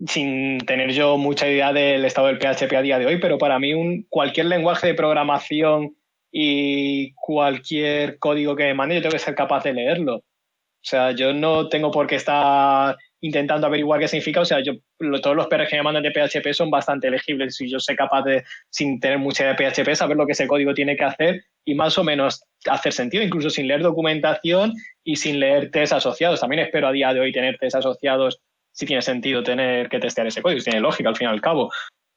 sin tener yo mucha idea del estado del PHP a día de hoy, pero para mí cualquier lenguaje de programación y cualquier código que me mande yo tengo que ser capaz de leerlo. O sea, yo no tengo por qué estar intentando averiguar qué significa. O sea, todos los PRs que me mandan de PHP son bastante legibles. Si yo soy capaz de, sin tener mucha idea de PHP, saber lo que ese código tiene que hacer y más o menos hacer sentido, incluso sin leer documentación y sin leer test asociados. También espero a día de hoy tener test asociados si tiene sentido tener que testear ese código, si tiene lógica al fin y al cabo.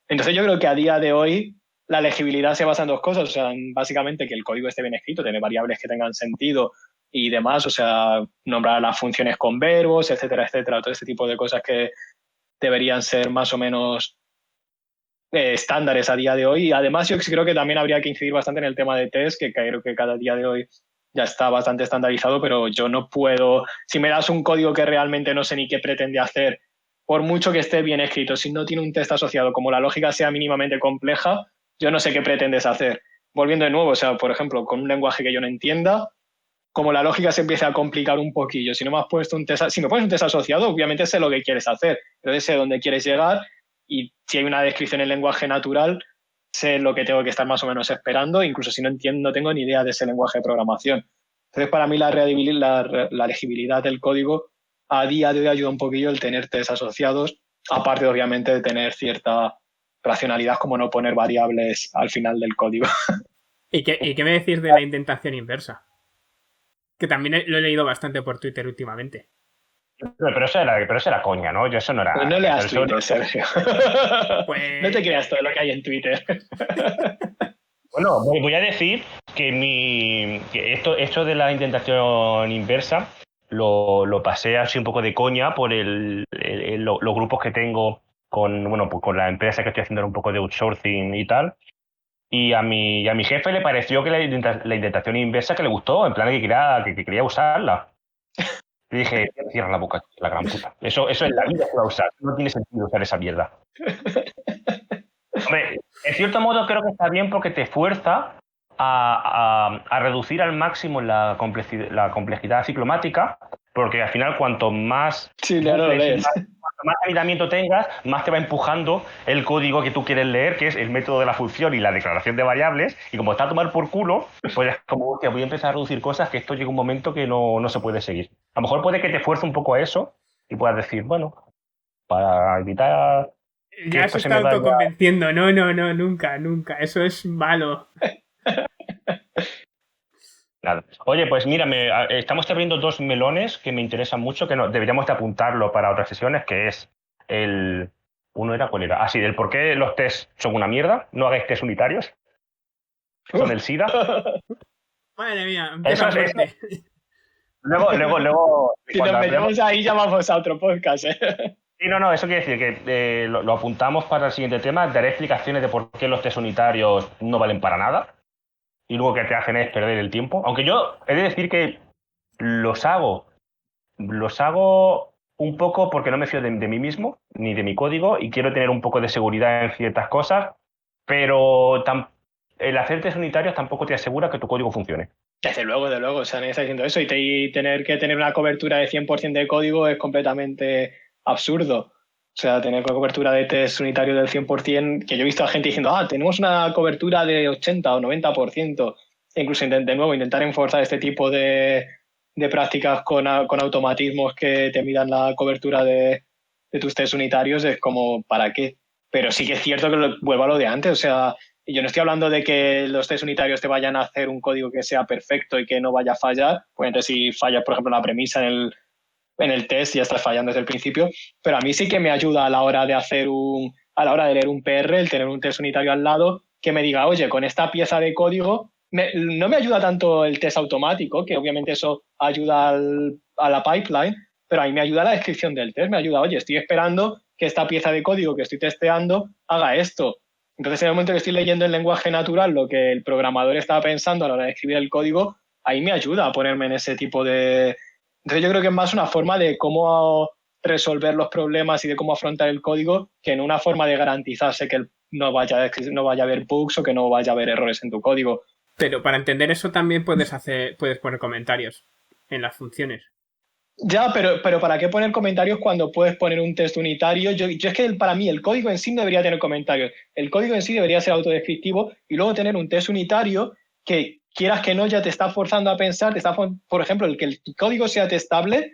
Entonces yo creo que a día de hoy la legibilidad se basa en dos cosas. O sea, básicamente que el código esté bien escrito, tener variables que tengan sentido y demás, o sea, nombrar las funciones con verbos, etcétera, etcétera, todo este tipo de cosas que deberían ser más o menos estándares a día de hoy. Y además yo creo que también habría que incidir bastante en el tema de test, que creo que cada día de hoy ya está bastante estandarizado, pero yo no puedo, si me das un código que realmente no sé ni qué pretende hacer, por mucho que esté bien escrito, si no tiene un test asociado, como la lógica sea mínimamente compleja, yo no sé qué pretendes hacer. Volviendo de nuevo, o sea, por ejemplo, con un lenguaje que yo no entienda, como la lógica se empieza a complicar un poquillo, si no me has puesto un test, si me pones un test asociado, obviamente sé lo que quieres hacer, entonces sé dónde quieres llegar y si hay una descripción en lenguaje natural, sé lo que tengo que estar más o menos esperando, incluso si no entiendo, no tengo ni idea de ese lenguaje de programación. Entonces, para mí la legibilidad del código a día de hoy ayuda un poquillo el tener test asociados, aparte obviamente de tener cierta racionalidad como no poner variables al final del código. ¿Y qué me decís de la indentación inversa? Que también lo he leído bastante por Twitter últimamente. Pero eso era coña, ¿no? Yo eso no era... Pues no leas eso Twitter, Sergio. Pues... No te creas todo lo que hay en Twitter. Bueno, voy a decir que esto de la indentación inversa lo pasé así un poco de coña por los grupos que tengo pues con la empresa que estoy haciendo un poco de outsourcing y tal. Y a mi jefe le pareció que la indentación inversa que le gustó, en plan que quería usarla. Le dije, cierra la boca, la gran puta. Eso en la vida se va a usar. No tiene sentido usar esa mierda. Hombre, en cierto modo creo que está bien porque te fuerza a reducir al máximo la complejidad ciclomática, porque al final cuanto más Sí, ya lo lees. Cuanto más anidamiento tengas, más te va empujando el código que tú quieres leer, que es el método de la función y la declaración de variables, y como está a tomar por culo, pues es como, hostia, voy a empezar a reducir cosas que esto llega un momento que no se puede seguir. A lo mejor puede que te fuerce un poco a eso y puedas decir, bueno, para evitar... Ya se está autoconvenciendo. No, nunca. Eso es malo. Nada. Oye, pues mira, estamos abriendo dos melones que me interesan mucho, que deberíamos de apuntarlo para otras sesiones, que es ¿Cuál era? Ah, sí, del por qué los test son una mierda. No hagáis test unitarios. Son el SIDA. Madre mía, empieza fuerte. Luego. Si nos metemos ahí ya vamos a otro podcast, Sí, no, eso quiere decir que lo apuntamos para el siguiente tema. Daré explicaciones de por qué los test unitarios no valen para nada y luego que te hacen es perder el tiempo. Aunque yo he de decir que los hago un poco porque no me fío de mí mismo ni de mi código y quiero tener un poco de seguridad en ciertas cosas, pero el hacer test unitarios tampoco te asegura que tu código funcione. Desde luego, o sea, nadie está diciendo eso y tener que tener una cobertura de 100% de código es completamente absurdo. O sea, tener una cobertura de test unitario del 100%, que yo he visto a gente diciendo, tenemos una cobertura de 80 o 90%, e incluso de nuevo intentar enforzar este tipo de prácticas con automatismos que te midan la cobertura de tus test unitarios, es como, ¿para qué? Pero sí que es cierto que vuelvo a lo de antes, o sea, yo no estoy hablando de que los test unitarios te vayan a hacer un código que sea perfecto y que no vaya a fallar, pues entonces si fallas, por ejemplo, la premisa en el test ya estás fallando desde el principio, pero a mí sí que me ayuda a la hora de a la hora de leer un PR, el tener un test unitario al lado que me diga, oye, con esta pieza de código no me ayuda tanto el test automático, que obviamente eso ayuda a la pipeline, pero a mí me ayuda la descripción del test, me ayuda, oye, estoy esperando que esta pieza de código que estoy testeando haga esto. Entonces, en el momento que estoy leyendo en lenguaje natural lo que el programador estaba pensando a la hora de escribir el código, ahí me ayuda a ponerme en ese tipo de... Entonces, yo creo que es más una forma de cómo resolver los problemas y de cómo afrontar el código que en una forma de garantizarse que no vaya a haber bugs o que no vaya a haber errores en tu código. Pero para entender eso también puedes poner comentarios en las funciones. Ya, pero ¿para qué poner comentarios cuando puedes poner un test unitario? Yo es que para mí el código en sí no debería tener comentarios. El código en sí debería ser autodescriptivo y luego tener un test unitario que, quieras que no, ya te está forzando a pensar, por ejemplo, el que el código sea testable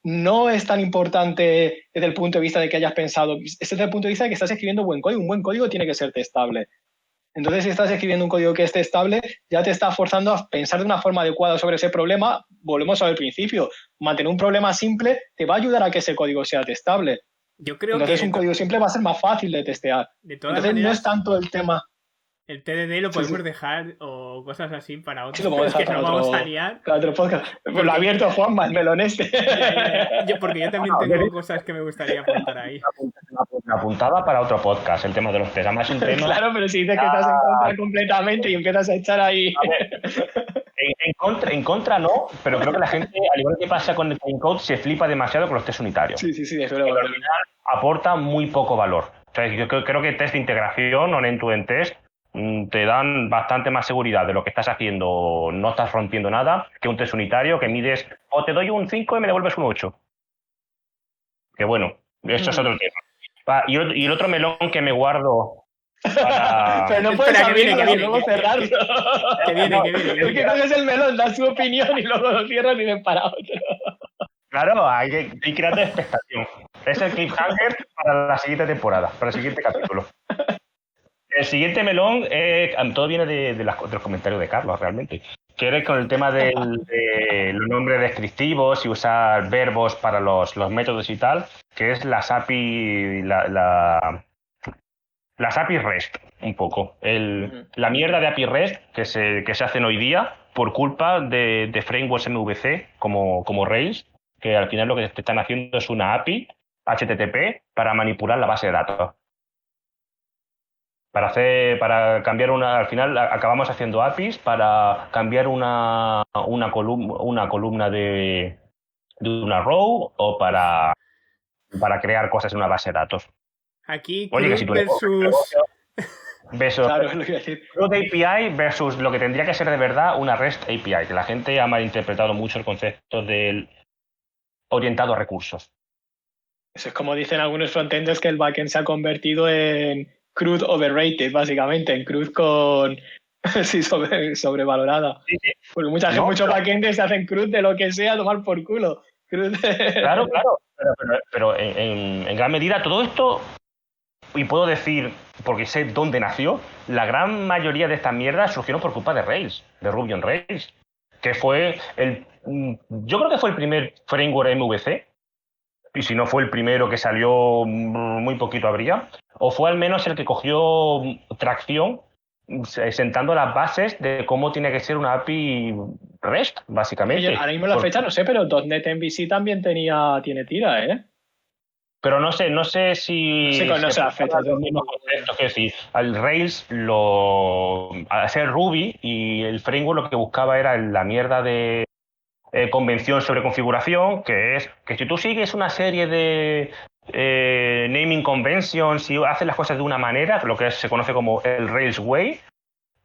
no es tan importante desde el punto de vista de que hayas pensado, es desde el punto de vista de que estás escribiendo buen código. Un buen código tiene que ser testable. Entonces, si estás escribiendo un código que esté estable, ya te está forzando a pensar de una forma adecuada sobre ese problema. Volvemos al principio. Mantener un problema simple te va a ayudar a que ese código sea testable. Yo creo Entonces, un código simple va a ser más fácil de testear. Entonces, no es tanto el tema. El TDD lo podemos dejar o cosas así para otro. Sí, lo podemos dejar para vamos a liar. Para otro podcast. Pues lo ha abierto Juanma, el melón este. Porque yo también tengo cosas que me gustaría apuntar ahí. La apuntaba para otro podcast, el tema de los test. Además, un tema... Claro, pero si dices que estás en contra completamente y empiezas a echar ahí... En contra no, pero creo que la gente, al igual que pasa con el clean code, se flipa demasiado con los test unitarios. Sí, desde luego. Al final aporta muy poco valor. O sea, yo creo que test de integración o end-to-end test te dan bastante más seguridad de lo que estás haciendo, no estás rompiendo nada, que un test unitario que mides o te doy un 5 y me devuelves un 8. Que bueno, eso es otro tema. Y el otro melón que me guardo para... Pero no puedes abrirlo y luego cerrarlo. Que viene. Porque coges el melón, das su opinión y luego lo cierras y ven para otro. Claro, hay que crear expectación. Es el cliffhanger para la siguiente temporada, para el siguiente capítulo. El siguiente melón, todo viene de los comentarios de Carlos, realmente. Que eres con el tema de los nombres descriptivos y usar verbos para los métodos y tal, que es las API, las API REST, un poco. La mierda de API REST que se hacen hoy día por culpa de frameworks MVC como Rails, que al final lo que te están haciendo es una API HTTP para manipular la base de datos. Para cambiar al final acabamos haciendo APIs para cambiar una columna de una row o para crear cosas en una base de datos. Aquí Oye, que si tú versus claro, lo que iba a decir. CRUD API versus lo que tendría que ser de verdad una REST API, que la gente ha malinterpretado mucho el concepto del orientado a recursos. Eso es como dicen algunos frontenders, que el backend se ha convertido en CRUD overrated, básicamente, en CRUD con... sí, sobrevalorada. Sí. Porque muchos backenders se hacen CRUD de lo que sea, tomar por culo. Claro. Pero en gran medida todo esto, y puedo decir, porque sé dónde nació, la gran mayoría de estas mierdas surgieron por culpa de Rails, de Ruby on Rails, que fue yo creo que fue el primer framework MVC, y si no fue el primero que salió, muy poquito habría, o fue al menos el que cogió tracción sentando las bases de cómo tiene que ser una API REST, básicamente. Ahora mismo la fecha no sé, pero .NET MVC también tiene tira, ¿eh? Pero no sé si No sé, no sé la fecha. los mismos conceptos. Es decir, al Rails, al ser Ruby y el framework lo que buscaba era la mierda de convención sobre configuración, que es que si tú sigues una serie de naming conventions y haces las cosas de una manera, lo que se conoce como el Rails Way,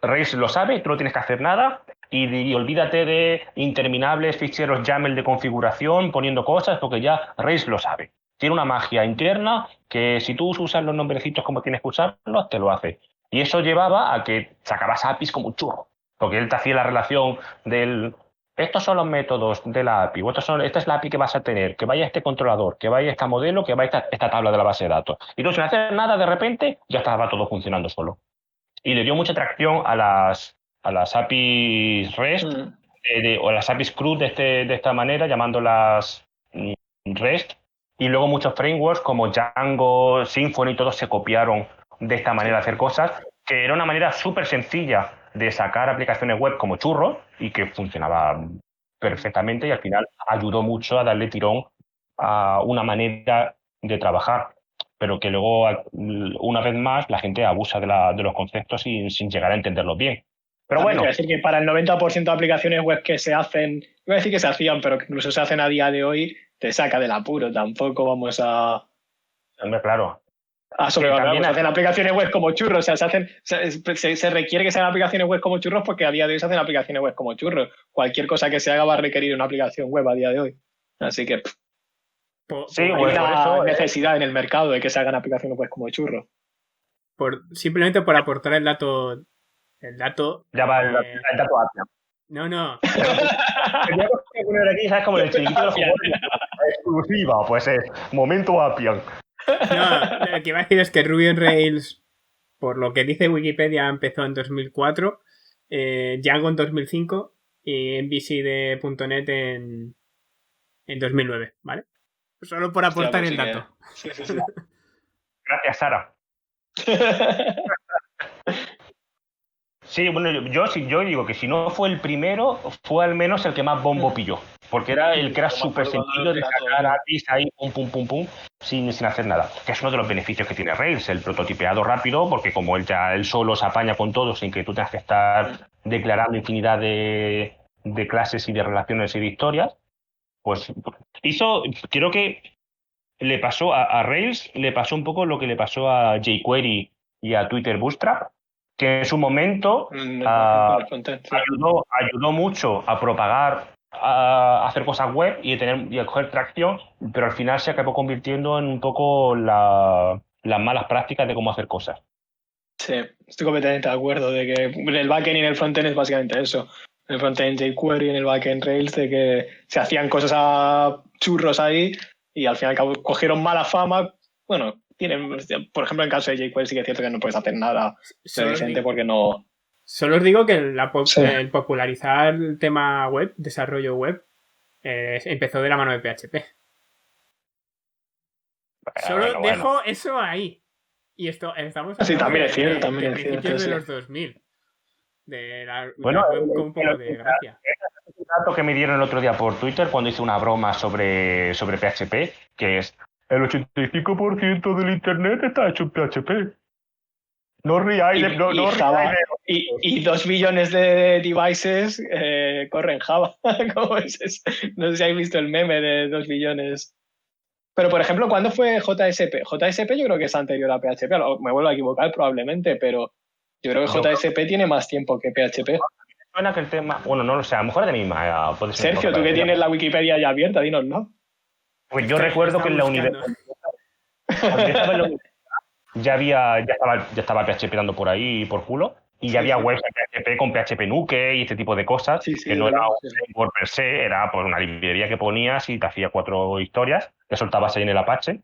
Rails lo sabe, tú no tienes que hacer nada y olvídate de interminables ficheros YAML de configuración poniendo cosas porque ya Rails lo sabe. Tiene una magia interna que si tú usas los nombrecitos como tienes que usarlos, te lo hace. Y eso llevaba a que sacabas APIs como un churro, porque él te hacía la relación del... Estos son los métodos de la API, esta es la API que vas a tener, que vaya este controlador, que vaya este modelo, que vaya esta tabla de la base de datos. Y tú sin hacer nada, de repente, ya estaba todo funcionando solo. Y le dio mucha tracción a las APIs REST o a las APIs CRUD de esta manera, llamándolas REST. Y luego muchos frameworks como Django, Symfony, todos se copiaron de esta manera de hacer cosas, que era una manera súper sencilla de sacar aplicaciones web como churros y que funcionaba perfectamente y al final ayudó mucho a darle tirón a una manera de trabajar, pero que luego, una vez más, la gente abusa de los conceptos sin llegar a entenderlos bien. Pero también bueno. quiero decir que para el 90% de aplicaciones web que se hacen, iba a decir que se hacían, pero que incluso se hacen a día de hoy, te saca del apuro. Tampoco vamos a Claro. sobrevalorar. Se hacen aplicaciones web como churros. O sea, se requiere que sean aplicaciones web como churros porque a día de hoy se hacen aplicaciones web como churros. Cualquier cosa que se haga va a requerir una aplicación web a día de hoy. Así que sí, hay pues, una por eso, necesidad en el mercado de que se hagan aplicaciones web como churros. Simplemente por aportar el dato. El dato. Ya va el dato API. No. Tenía que poner aquí, ¿sabes? Como el chiquito de los jugadores. Exclusiva, pues es momento Appian. No, lo que iba a decir es que Ruby on Rails, por lo que dice Wikipedia, empezó en 2004, Django en 2005 y MVC de .NET en 2009, ¿vale? Solo por aportar el dato. Sí. Gracias, Sara. Sí, bueno, yo digo que si no fue el primero, fue al menos el que más bombo pilló. Porque era el que era súper sencillo de sacar APIs ahí, pum, sin hacer nada. Que es uno de los beneficios que tiene Rails, el prototipeado rápido, porque como él solo se apaña con todo sin que tú tengas que estar declarando infinidad de clases y de relaciones y de historias, pues creo que le pasó a Rails, le pasó un poco lo que le pasó a jQuery y a Twitter Bootstrap, que en su momento ayudó mucho a propagar, a hacer cosas web y a coger tracción, pero al final se acabó convirtiendo en un poco las malas prácticas de cómo hacer cosas. Sí, estoy completamente de acuerdo de que en el backend y en el frontend es básicamente eso. En el frontend jQuery y en el backend Rails de que se hacían cosas a churros ahí y al final cogieron mala fama. Bueno, por ejemplo, en el caso de jQuery sí que es cierto que no puedes hacer nada decente porque no... Solo os digo que el popularizar el tema web, desarrollo web, empezó de la mano de PHP. Solo dejo eso ahí. Y esto estamos hablando también es cierto, de principios de los 2000. De la web con un poco de gracia. Un dato que me dieron el otro día por Twitter cuando hice una broma sobre PHP, que es el 85% del internet está hecho en PHP. No ríais. Y 2 billones de devices corren Java. ¿Cómo es eso? No sé si habéis visto el meme de 2 billones. Pero, por ejemplo, ¿cuándo fue JSP? JSP yo creo que es anterior a PHP. Me vuelvo a equivocar probablemente, pero yo creo que JSP tiene más tiempo que PHP. Suena que el tema... Bueno, no lo sé, a lo mejor de misma. Sergio, tú que tienes la Wikipedia ya abierta, dinos, ¿no? Pues yo recuerdo que en la universidad... ya estaba PHP dando por ahí por culo y ya había webs de PHP con PHP Nuke y este tipo de cosas, que no era un framework per se, era pues una librería que ponías y te hacía 4 historias, que soltabas ahí en el Apache.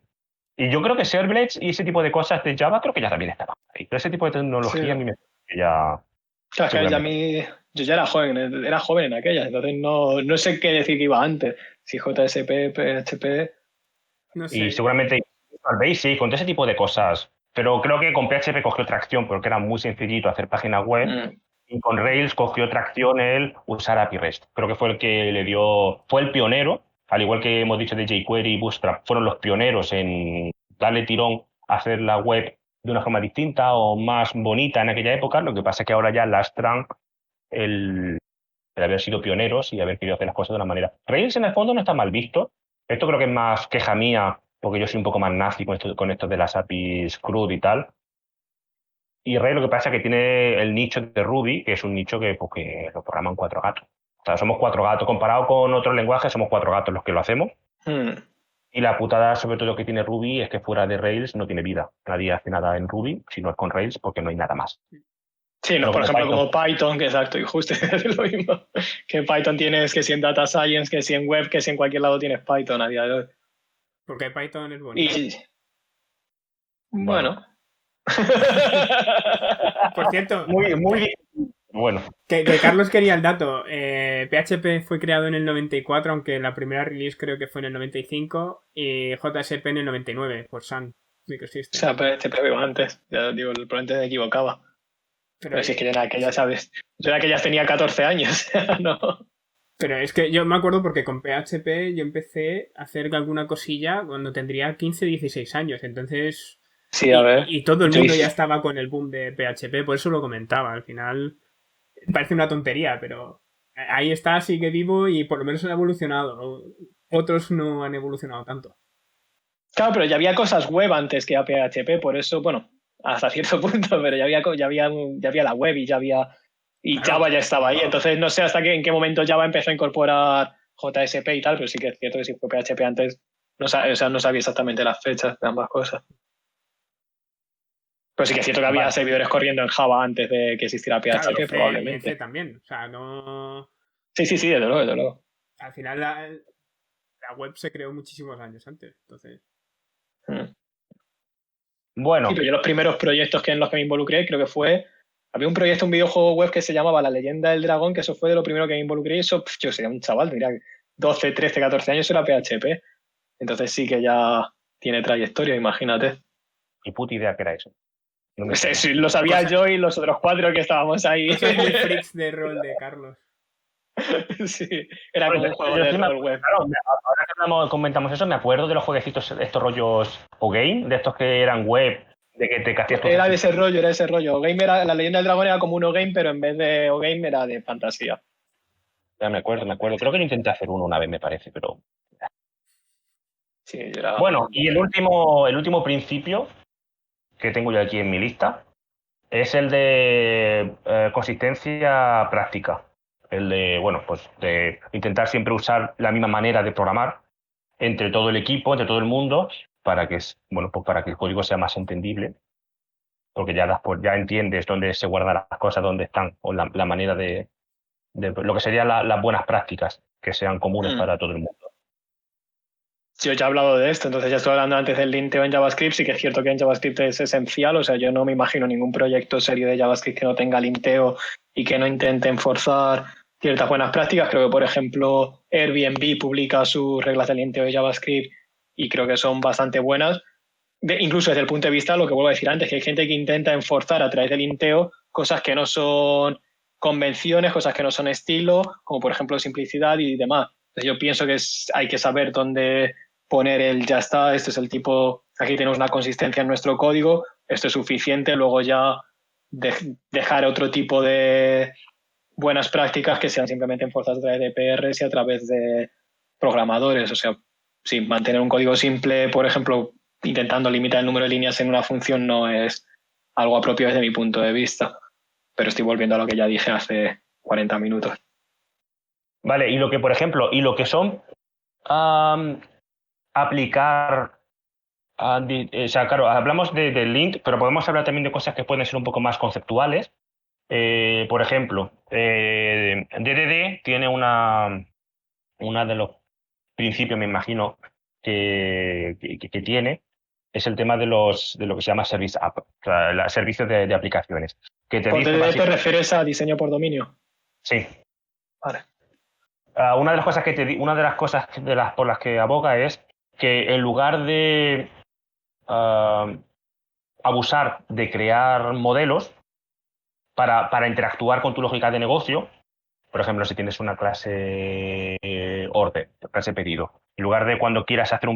Y yo creo que servlets y ese tipo de cosas de Java creo que ya también estaban ahí. Pero ese tipo de tecnología a mí me parece que ya... Claro, que yo ya era joven en aquellas, entonces no sé qué decir que iba antes. Si JSP, PHP... No sé. Y seguramente al Basic, con todo ese tipo de cosas Pero creo que con PHP cogió tracción porque era muy sencillito hacer páginas web. Y con Rails cogió tracción el usar API REST. Creo que fue el que le dio, fue el pionero, al igual que hemos dicho de jQuery y Bootstrap, fueron los pioneros en darle tirón a hacer la web de una forma distinta o más bonita en aquella época. Lo que pasa es que ahora ya lastran el haber sido pioneros y haber querido hacer las cosas de una manera. Rails en el fondo no está mal visto. Esto creo que es más queja mía, porque yo soy un poco más nazi con esto de las APIs CRUD y tal. Y Rails lo que pasa es que tiene el nicho de Ruby, que es un nicho que, pues, que lo programan 4 gatos. O sea, somos 4 gatos. Comparado con otros lenguajes, somos 4 gatos los que lo hacemos. Y la putada, sobre todo, que tiene Ruby es que fuera de Rails no tiene vida. Nadie hace nada en Ruby si no es con Rails porque no hay nada más. Sí, no, por ejemplo, como Python, que exacto, y justo es lo mismo. Que en Python tienes que si en Data Science, que si en Web, que si en cualquier lado tienes Python a día de hoy. Porque Python es bonito. Y bueno. Por cierto, muy bueno. Que Carlos quería el dato. PHP fue creado en el 94, aunque la primera release creo que fue en el 95, y JSP en el 99, por Sun Microsystem. O sea, PHP iba antes. Ya digo, probablemente me equivocaba. Pero si es que yo en aquella, ¿sabes? Yo en aquella tenía 14 años. No. Pero es que yo me acuerdo porque con PHP yo empecé a hacer alguna cosilla cuando tendría 15, 16 años. Entonces... Sí, a ver. Y todo el mundo ya estaba con el boom de PHP, por eso lo comentaba. Al final parece una tontería, pero ahí está, sigue vivo y por lo menos ha evolucionado. Otros no han evolucionado tanto. Claro, pero ya había cosas web antes que a PHP, por eso, bueno, hasta cierto punto, pero ya había la web y ya había... Y claro, Java ya estaba ahí, entonces no sé hasta en qué momento Java empezó a incorporar JSP y tal, pero sí que es cierto que si fue PHP antes, no sabía exactamente las fechas de ambas cosas. Pero sí que es cierto que había servidores corriendo en Java antes de que existiera PHP, claro, probablemente. C también, o sea, no... Sí, desde luego. Al final la web se creó muchísimos años antes, entonces... Bueno. Sí, pero yo los primeros proyectos en los que me involucré creo que fue... Había un proyecto, un videojuego web que se llamaba La Leyenda del Dragón, que eso fue de lo primero que me involucré y eso, yo sería un chaval, mira, 12, 13, 14 años era PHP. Entonces sí que ya tiene trayectoria, imagínate. Ni puta idea que era eso. No sé, si lo sabía yo y los otros 4 que estábamos ahí. Cosas muy freaks de rol de Carlos. Sí, era como un juego de rol web. Claro, ahora que comentamos eso, me acuerdo de los jueguecitos, estos rollos O-Game, de estos que eran web, de que te castías. Era de ese rollo. O-Game era, La Leyenda del Dragón era como un O-Game, pero en vez de O-Game era de fantasía. Ya me acuerdo. Creo que lo intenté hacer uno una vez, me parece, pero... Sí, era... Bueno, y el último principio que tengo yo aquí en mi lista es el de consistencia práctica. El de, bueno, pues de intentar siempre usar la misma manera de programar entre todo el equipo, entre todo el mundo, para que, bueno, pues para que el código sea más entendible, porque ya entiendes dónde se guardan las cosas, dónde están, o la manera de lo que serían las buenas prácticas que sean comunes para todo el mundo. Yo ya he hablado de esto, entonces ya estoy hablando antes del linteo en JavaScript, sí que es cierto que en JavaScript es esencial, o sea, yo no me imagino ningún proyecto serio de JavaScript que no tenga linteo y que no intenten forzar ciertas buenas prácticas. Creo que, por ejemplo, Airbnb publica sus reglas de linteo de JavaScript y creo que son bastante buenas. Incluso desde el punto de vista, lo que vuelvo a decir antes, que hay gente que intenta enforzar a través del linteo cosas que no son convenciones, cosas que no son estilo, como por ejemplo simplicidad y demás. Entonces yo pienso que hay que saber dónde poner el ya está, este es el tipo, aquí tenemos una consistencia en nuestro código, esto es suficiente, luego ya dejar otro tipo de buenas prácticas que sean simplemente enforzadas a través de PRs y a través de programadores. O sea, sí, mantener un código simple, por ejemplo, intentando limitar el número de líneas en una función no es algo apropiado desde mi punto de vista. Pero estoy volviendo a lo que ya dije hace 40 minutos. Vale, y lo que, por ejemplo, son aplicar, o sea, claro, hablamos de lint, pero podemos hablar también de cosas que pueden ser un poco más conceptuales. Por ejemplo, DDD tiene una de los principios, me imagino, que tiene, es el tema de lo que se llama Service App, o sea, servicios de aplicaciones. Que ¿Por DDD te refieres a diseño por dominio? Sí. Vale. Una de las cosas por las que aboga es que en lugar de abusar de crear modelos para interactuar con tu lógica de negocio. Por ejemplo, si tienes una clase order, clase pedido, en lugar de cuando quieras hacer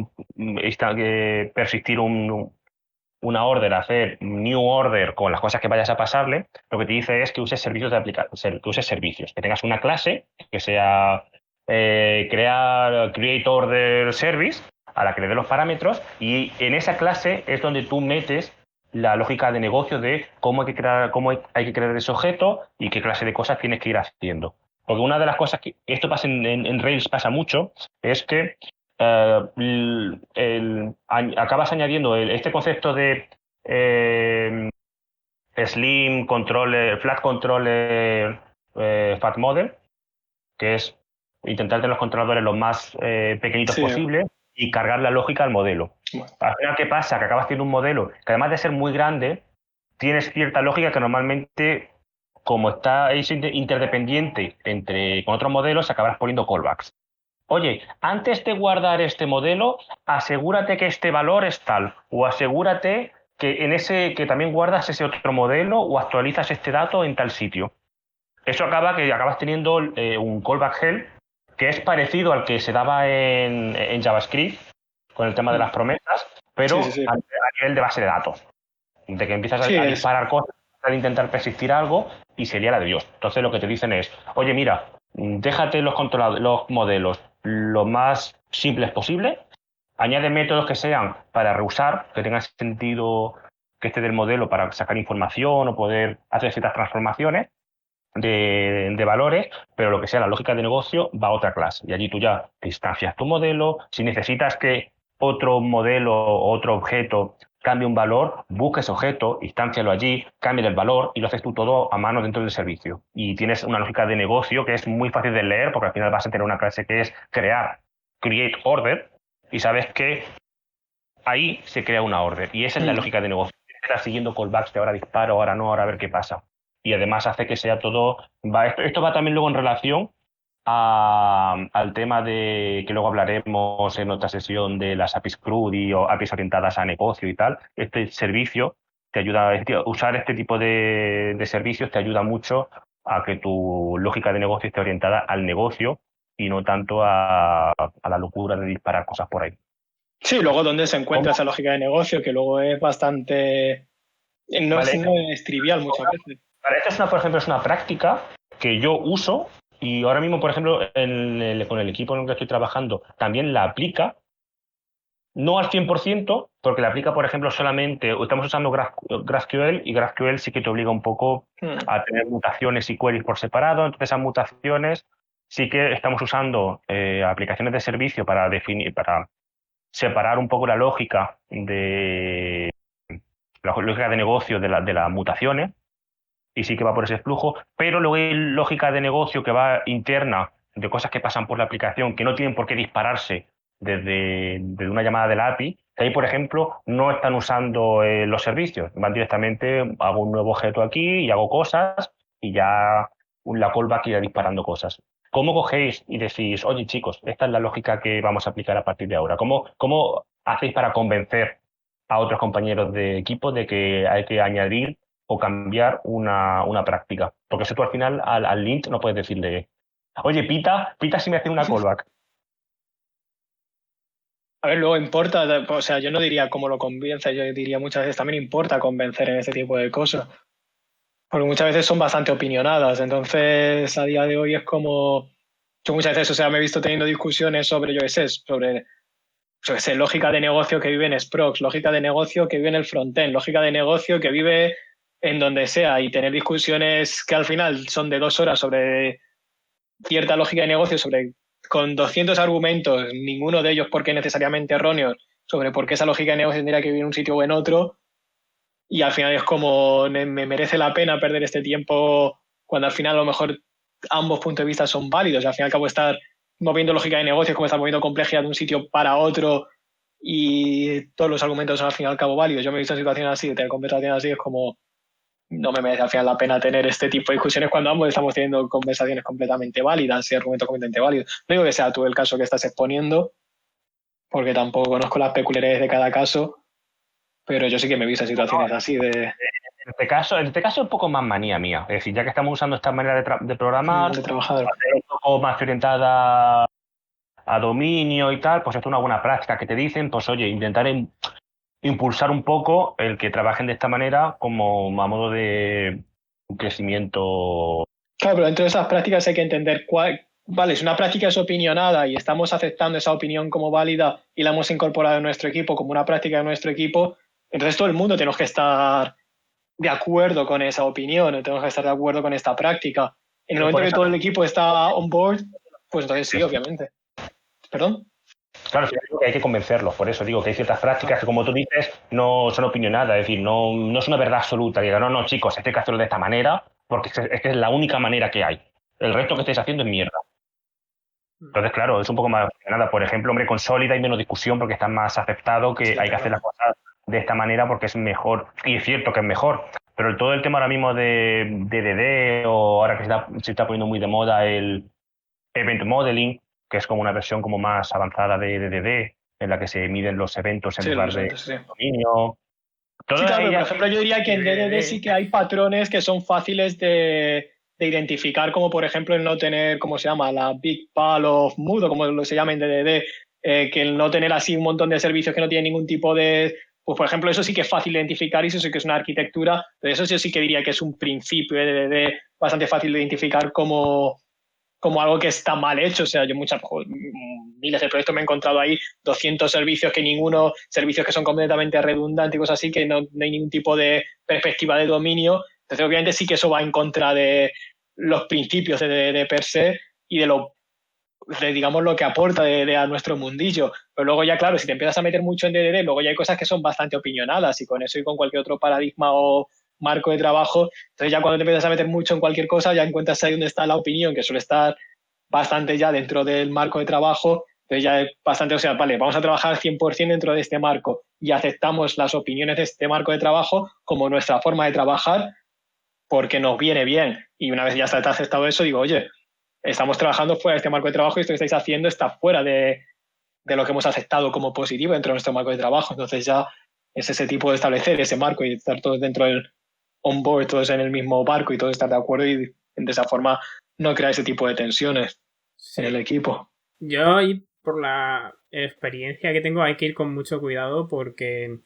persistir una order, hacer new order con las cosas que vayas a pasarle, lo que te dice es que uses servicios que uses servicios, que tengas una clase que sea create order service a la que le dé los parámetros, y en esa clase es donde tú metes la lógica de negocio de cómo hay que crear ese objeto y qué clase de cosas tienes que ir haciendo. Porque una de las cosas que esto pasa en Rails pasa mucho es que acabas añadiendo este concepto de Slim Controller, Flat Controller, Fat Model, que es intentar tener los controladores lo más pequeñitos Sí, posible y cargar la lógica al modelo. bueno, Al final, ¿qué pasa? Que acabas teniendo un modelo que además de ser muy grande, tienes cierta lógica que normalmente, como es interdependiente con otros modelos, acabarás poniendo callbacks. Oye, antes de guardar este modelo, asegúrate que este valor es tal, o asegúrate que también guardas ese otro modelo o actualizas este dato en tal sitio. Eso acabas teniendo un callback hell que es parecido al que se daba en JavaScript con el tema de las promesas, pero sí, sí, sí. a nivel de base de datos, de que empiezas Sí, a es. disparar cosas, a intentar persistir algo y sería la de Dios. Entonces lo que te dicen es, oye, mira, déjate los modelos lo más simples posible, añade métodos que sean para reusar, que tengan sentido que esté del modelo para sacar información o poder hacer ciertas transformaciones de valores, pero lo que sea la lógica de negocio va a otra clase. Y allí tú ya distancias tu modelo. Si necesitas que otro modelo o otro objeto cambie un valor, busca ese objeto, instáncialo allí, cambia el valor y lo haces tú todo a mano dentro del servicio. Y tienes una lógica de negocio que es muy fácil de leer porque al final vas a tener una clase que es create order, y sabes que ahí se crea una order. Y esa es la lógica de negocio. Estás siguiendo callbacks de ahora disparo, ahora no, ahora a ver qué pasa. Y además hace que sea todo. Esto va también luego en relación al tema de que luego hablaremos en otra sesión de las APIs CRUD o APIs orientadas a negocio y tal. Este servicio te ayuda, usar este tipo de servicios te ayuda mucho a que tu lógica de negocio esté orientada al negocio y no tanto a la locura de disparar cosas por ahí. Sí, luego donde se encuentra ¿Cómo? esa lógica de negocio, que luego es bastante. Vale, No es trivial muchas veces. vale, esta es por ejemplo, es una práctica que yo uso y ahora mismo, por ejemplo, con el equipo en el que estoy trabajando, también la aplica, no al 100%, porque la aplica, por ejemplo, solamente, estamos usando GraphQL y GraphQL sí que te obliga un poco a tener mutaciones y queries por separado, entonces esas mutaciones sí que estamos usando aplicaciones de servicio para definir, para separar un poco la lógica de negocio de las mutaciones, y sí que va por ese flujo, pero luego hay lógica de negocio que va interna de cosas que pasan por la aplicación que no tienen por qué dispararse desde una llamada de la API, que ahí, por ejemplo, no están usando los servicios, van directamente, hago un nuevo objeto aquí y hago cosas y ya la callback irá disparando cosas. ¿Cómo cogéis y decís, oye chicos, esta es la lógica que vamos a aplicar a partir de ahora? ¿Cómo hacéis para convencer a otros compañeros de equipo de que hay que añadir o cambiar una práctica? Porque eso tú al final al link no puedes decirle, oye, pita si me hace una callback. A ver, luego importa, o sea, yo no diría cómo lo convence, yo diría muchas veces también importa convencer en este tipo de cosas, porque muchas veces son bastante opinionadas, entonces a día de hoy es como, yo muchas veces, o sea, me he visto teniendo discusiones sobre, yo qué sé, sobre, yo qué sé, lógica de negocio que vive en Sprox, lógica de negocio que vive en el frontend, lógica de negocio que vive en donde sea, y tener discusiones que al final son de 2 horas sobre cierta lógica de negocio, sobre con 200 argumentos, ninguno de ellos porque necesariamente erróneos, sobre por qué esa lógica de negocio tendría que vivir en un sitio o en otro, y al final es como me merece la pena perder este tiempo cuando al final a lo mejor ambos puntos de vista son válidos, y al fin y al cabo estar moviendo lógica de negocios como estar moviendo complejidad de un sitio para otro y todos los argumentos son al fin y al cabo válidos. Yo me he visto en situaciones así, de tener conversaciones así, es como no me merece al final la pena tener este tipo de discusiones cuando ambos estamos teniendo conversaciones completamente válidas y argumentos completamente válidos. No digo que sea tú el caso que estás exponiendo, porque tampoco conozco las peculiaridades de cada caso, pero yo sí que me he visto en situaciones así de En este caso es un poco más manía mía. Es decir, ya que estamos usando esta manera de programar, trabajar. hacer un poco más orientada a dominio y tal, pues esto es una buena práctica que te dicen, pues oye, intentar impulsar un poco el que trabajen de esta manera como a modo de un crecimiento. Claro, pero dentro de esas prácticas hay que entender vale, si una práctica es opinionada y estamos aceptando esa opinión como válida y la hemos incorporado en nuestro equipo como una práctica de nuestro equipo, entonces todo el mundo tenemos que estar de acuerdo con esa opinión, tenemos que estar de acuerdo con esta práctica. En el momento que todo el equipo está on board, pues entonces sí, obviamente. ¿Perdón? Claro, sí, digo que hay que convencerlos, por eso digo que hay ciertas prácticas que, como tú dices, no son opinionadas, es decir, no es una verdad absoluta. Diga, no, chicos, esto hay que hacerlo de esta manera, porque es que es la única manera que hay. El resto que estáis haciendo es mierda. Entonces, claro, es un poco más opinionada. Por ejemplo, hombre, con Solid hay menos discusión porque está más aceptado que hay que hacer las cosas de esta manera porque es mejor. Y es cierto que es mejor. Pero todo el tema ahora mismo de DDD o ahora que se está poniendo muy de moda el Event Modeling, que es como una versión como más avanzada de DDD, en la que se miden los eventos en lugar de dominio. Sí, claro, pero por ejemplo yo diría que en DDD sí que hay patrones que son fáciles de identificar, como por ejemplo el no tener, ¿cómo se llama? La Big Pile of Mood, o como se llama en DDD, que el no tener así un montón de servicios que no tienen ningún tipo de... Pues por ejemplo eso sí que es fácil de identificar y eso sí que es una arquitectura, pero eso yo sí que diría que es un principio de DDD bastante fácil de identificar como algo que está mal hecho. O sea, yo miles de proyectos me he encontrado ahí 200 servicios servicios que son completamente redundantes y cosas así, que no hay ningún tipo de perspectiva de dominio. Entonces, obviamente sí que eso va en contra de los principios de per se y digamos, lo que aporta a nuestro mundillo. Pero luego ya, claro, si te empiezas a meter mucho en DDD, luego ya hay cosas que son bastante opinionadas y con eso y con cualquier otro paradigma o marco de trabajo, entonces ya cuando te empiezas a meter mucho en cualquier cosa, ya encuentras ahí donde está la opinión, que suele estar bastante ya dentro del marco de trabajo, entonces ya es bastante, o sea, vale, vamos a trabajar 100% dentro de este marco y aceptamos las opiniones de este marco de trabajo como nuestra forma de trabajar porque nos viene bien. Y una vez ya está aceptado eso, digo, oye, estamos trabajando fuera de este marco de trabajo y esto que estáis haciendo está fuera de lo que hemos aceptado como positivo dentro de nuestro marco de trabajo. Entonces ya es ese tipo de establecer ese marco y estar todos dentro del on-board, todos en el mismo barco y todos estar de acuerdo y de esa forma no crear ese tipo de tensiones en el equipo. Yo, y por la experiencia que tengo, hay que ir con mucho cuidado porque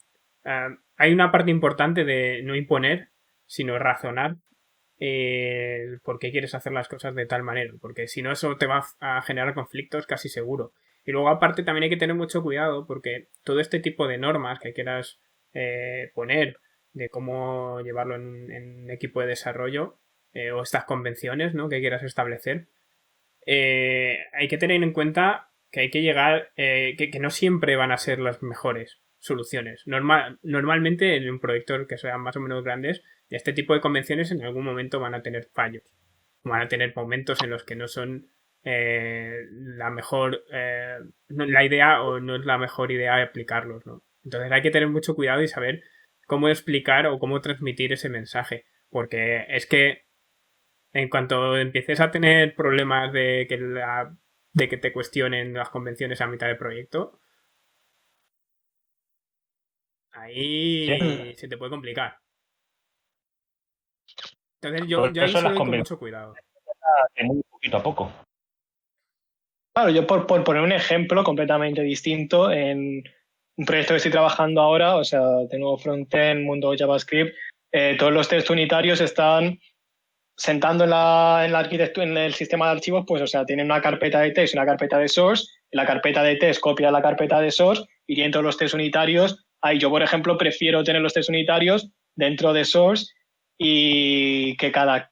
hay una parte importante de no imponer, sino razonar por qué quieres hacer las cosas de tal manera, porque si no eso te va a generar conflictos casi seguro. Y luego aparte también hay que tener mucho cuidado porque todo este tipo de normas que quieras poner de cómo llevarlo en un equipo de desarrollo o estas convenciones, ¿no?, que quieras establecer, hay que tener en cuenta que hay que llegar, que no siempre van a ser las mejores soluciones. Normalmente en un proyecto que sean más o menos grandes, este tipo de convenciones en algún momento van a tener fallos. Van a tener momentos en los que no son la mejor la idea o no es la mejor idea de aplicarlos, ¿no? Entonces hay que tener mucho cuidado y saber cómo explicar o cómo transmitir ese mensaje. Porque es que en cuanto empieces a tener problemas de que te cuestionen las convenciones a mitad de proyecto, ahí se te puede complicar. Entonces yo ahí suelo ir con mucho cuidado. Muy poquito a poco. Claro, yo por poner un ejemplo completamente distinto, en un proyecto que estoy trabajando ahora, o sea, tengo frontend, mundo JavaScript, todos los test unitarios están sentando en la arquitectura, en el sistema de archivos, pues, o sea, tienen una carpeta de test y una carpeta de source. La carpeta de test copia la carpeta de source y tienen todos los test unitarios. Ahí yo, por ejemplo, prefiero tener los test unitarios dentro de source y que cada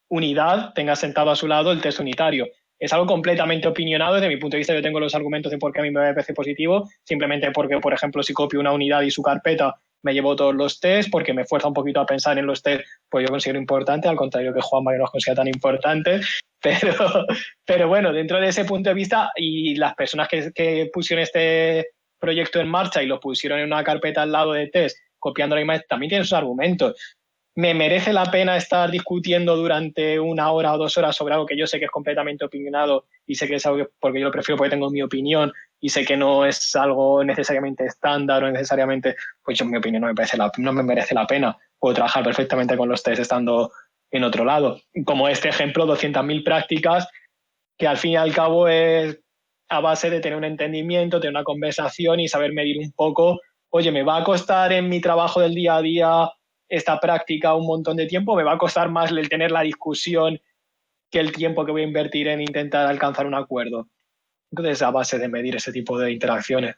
unidad tenga sentado a su lado el test unitario. Es algo completamente opinionado. Desde mi punto de vista, yo tengo los argumentos de por qué a mí me parece positivo, simplemente porque, por ejemplo, si copio una unidad y su carpeta, me llevo todos los tests, porque me fuerza un poquito a pensar en los tests, pues yo considero importante, al contrario que Juanma, que no los considera tan importantes. Pero bueno, dentro de ese punto de vista, y las personas que pusieron este proyecto en marcha y lo pusieron en una carpeta al lado de test, copiando la imagen, también tienen sus argumentos. ¿Me merece la pena estar discutiendo durante 1 hora o 2 horas sobre algo que yo sé que es completamente opinionado y sé que es algo porque yo lo prefiero porque tengo mi opinión y sé que no es algo necesariamente estándar o necesariamente, pues yo en mi opinión no me merece la pena. Puedo trabajar perfectamente con los test estando en otro lado. Como este ejemplo, 200.000 prácticas, que al fin y al cabo es a base de tener un entendimiento, tener una conversación y saber medir un poco, oye, ¿me va a costar en mi trabajo del día a día esta práctica un montón de tiempo? ¿Me va a costar más el tener la discusión que el tiempo que voy a invertir en intentar alcanzar un acuerdo? Entonces, a base de medir ese tipo de interacciones.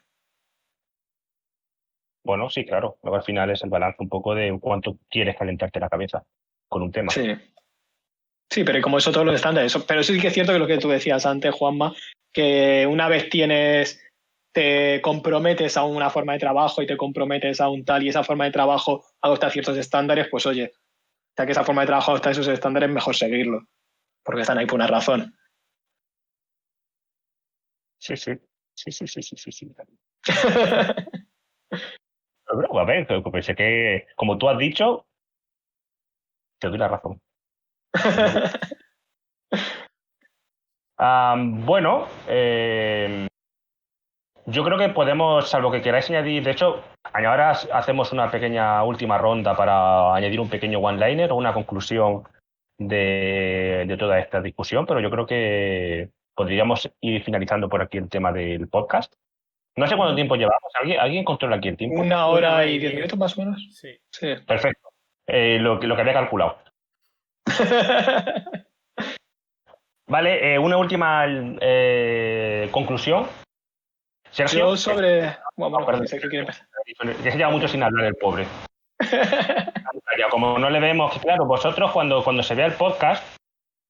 Bueno, sí, claro. Luego al final es el balance un poco de cuánto quieres calentarte la cabeza con un tema. Sí. Sí, pero como eso todos los estándares. Pero sí que es cierto que lo que tú decías antes, Juanma, que una vez te comprometes a una forma de trabajo y te comprometes a un tal y esa forma de trabajo adopta ciertos estándares, pues oye, ya que esa forma de trabajo adopta esos estándares, mejor seguirlo, porque están ahí por una razón. Sí, sí. Sí, sí, sí, sí, sí, sí. Pero, a ver, pensé que, como tú has dicho, te doy la razón. Bueno, yo creo que podemos, salvo que queráis añadir, de hecho, ahora hacemos una pequeña última ronda para añadir un pequeño one-liner o una conclusión de toda esta discusión, pero yo creo que podríamos ir finalizando por aquí el tema del podcast. No sé cuánto tiempo llevamos. ¿Alguien controla aquí el tiempo? 1 hora y 10 minutos más o menos. Sí. Sí. Perfecto. Lo que había calculado. Vale, una última conclusión. Sergio. Yo sobre... Bueno, Perdón, si Sergio quiere empezar. ya se lleva mucho sin hablar el pobre. Ya, como no le vemos, claro, vosotros cuando se vea el podcast,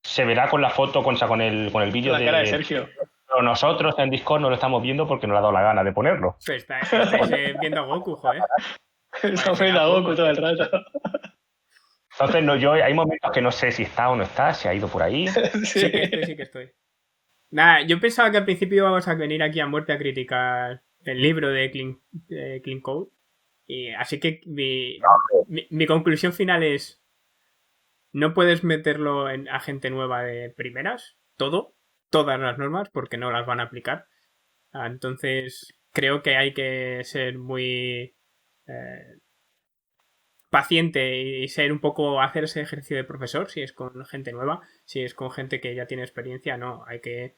se verá con la foto, con el vídeo La cara de Sergio. Pero nosotros en Discord no lo estamos viendo porque nos ha dado la gana de ponerlo. Pero estáis viendo a Goku, joder. Estamos viendo a Goku todo el rato. Entonces, hay momentos que no sé si está o no está, si ha ido por ahí. Sí que estoy. Nada, yo pensaba que al principio íbamos a venir aquí a muerte a criticar el libro de Clean Code. Y así que mi conclusión final es: no puedes meterlo a gente nueva de primeras, todas las normas, porque no las van a aplicar. Entonces, creo que hay que ser muy paciente y ser un poco, hacer ese ejercicio de profesor, si es con gente nueva. Si es con gente que ya tiene experiencia, no, hay que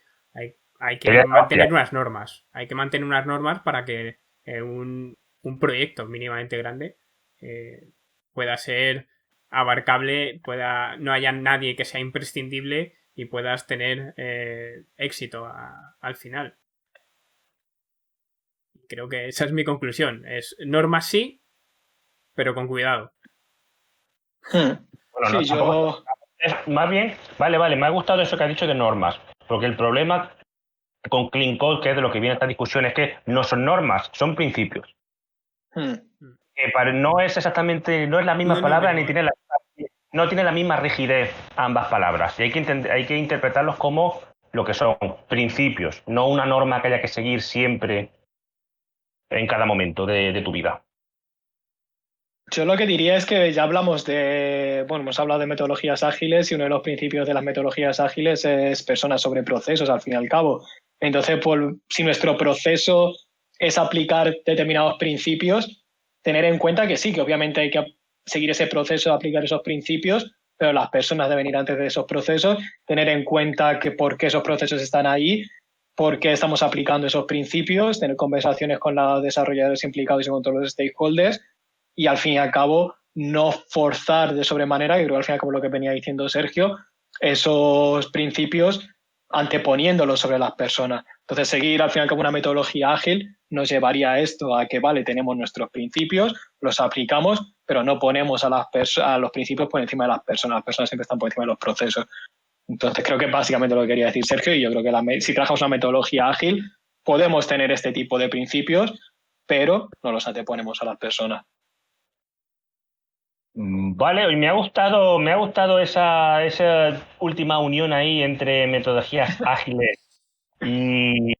mantener unas normas. Hay que mantener unas normas para que un proyecto mínimamente grande pueda ser abarcable, no haya nadie que sea imprescindible y puedas tener éxito al final. Creo que esa es mi conclusión. Es normas sí, pero con cuidado. Bueno, sí, yo... Más bien, vale, me ha gustado eso que has dicho de normas, porque el problema con Clean Code, que es de lo que viene esta discusión, es que no son normas, son principios. No es exactamente, no es la misma palabra, ni no tiene la misma rigidez ambas palabras. Y hay que interpretarlos como lo que son principios, no una norma que haya que seguir siempre en cada momento de tu vida. Yo lo que diría es que ya hablamos hemos hablado de metodologías ágiles y uno de los principios de las metodologías ágiles es personas sobre procesos, al fin y al cabo. Entonces, si nuestro proceso es aplicar determinados principios, tener en cuenta que sí, que obviamente hay que seguir ese proceso de aplicar esos principios, pero las personas deben ir antes de esos procesos, tener en cuenta que por qué esos procesos están ahí, por qué estamos aplicando esos principios, tener conversaciones con los desarrolladores implicados y con todos los stakeholders, y al fin y al cabo no forzar de sobremanera, y creo que al fin y al cabo lo que venía diciendo Sergio, esos principios anteponiéndolos sobre las personas. Entonces, seguir al fin y al cabo una metodología ágil nos llevaría a esto, a que, vale, tenemos nuestros principios, los aplicamos, pero no ponemos a los principios por encima de las personas siempre están por encima de los procesos. Entonces, creo que básicamente lo que quería decir Sergio, y yo creo que si trabajamos una metodología ágil, podemos tener este tipo de principios, pero no los anteponemos a las personas. Vale, y me ha gustado esa última unión ahí entre metodologías ágiles y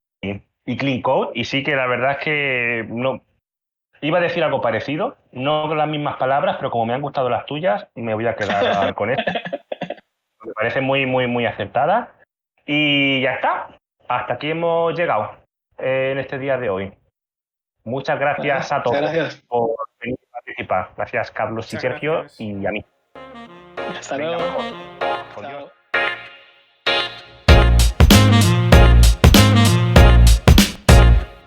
Clean Code. Y sí que la verdad es que no iba a decir algo parecido, no con las mismas palabras, pero como me han gustado las tuyas, me voy a quedar con esto. Me parece muy, muy, muy acertada. Y ya está. Hasta aquí hemos llegado. en este día de hoy. Muchas gracias a todos por venir a participar. Gracias, Carlos y Muchas Sergio, gracias. y a mí. Hasta Venga, luego. vamos.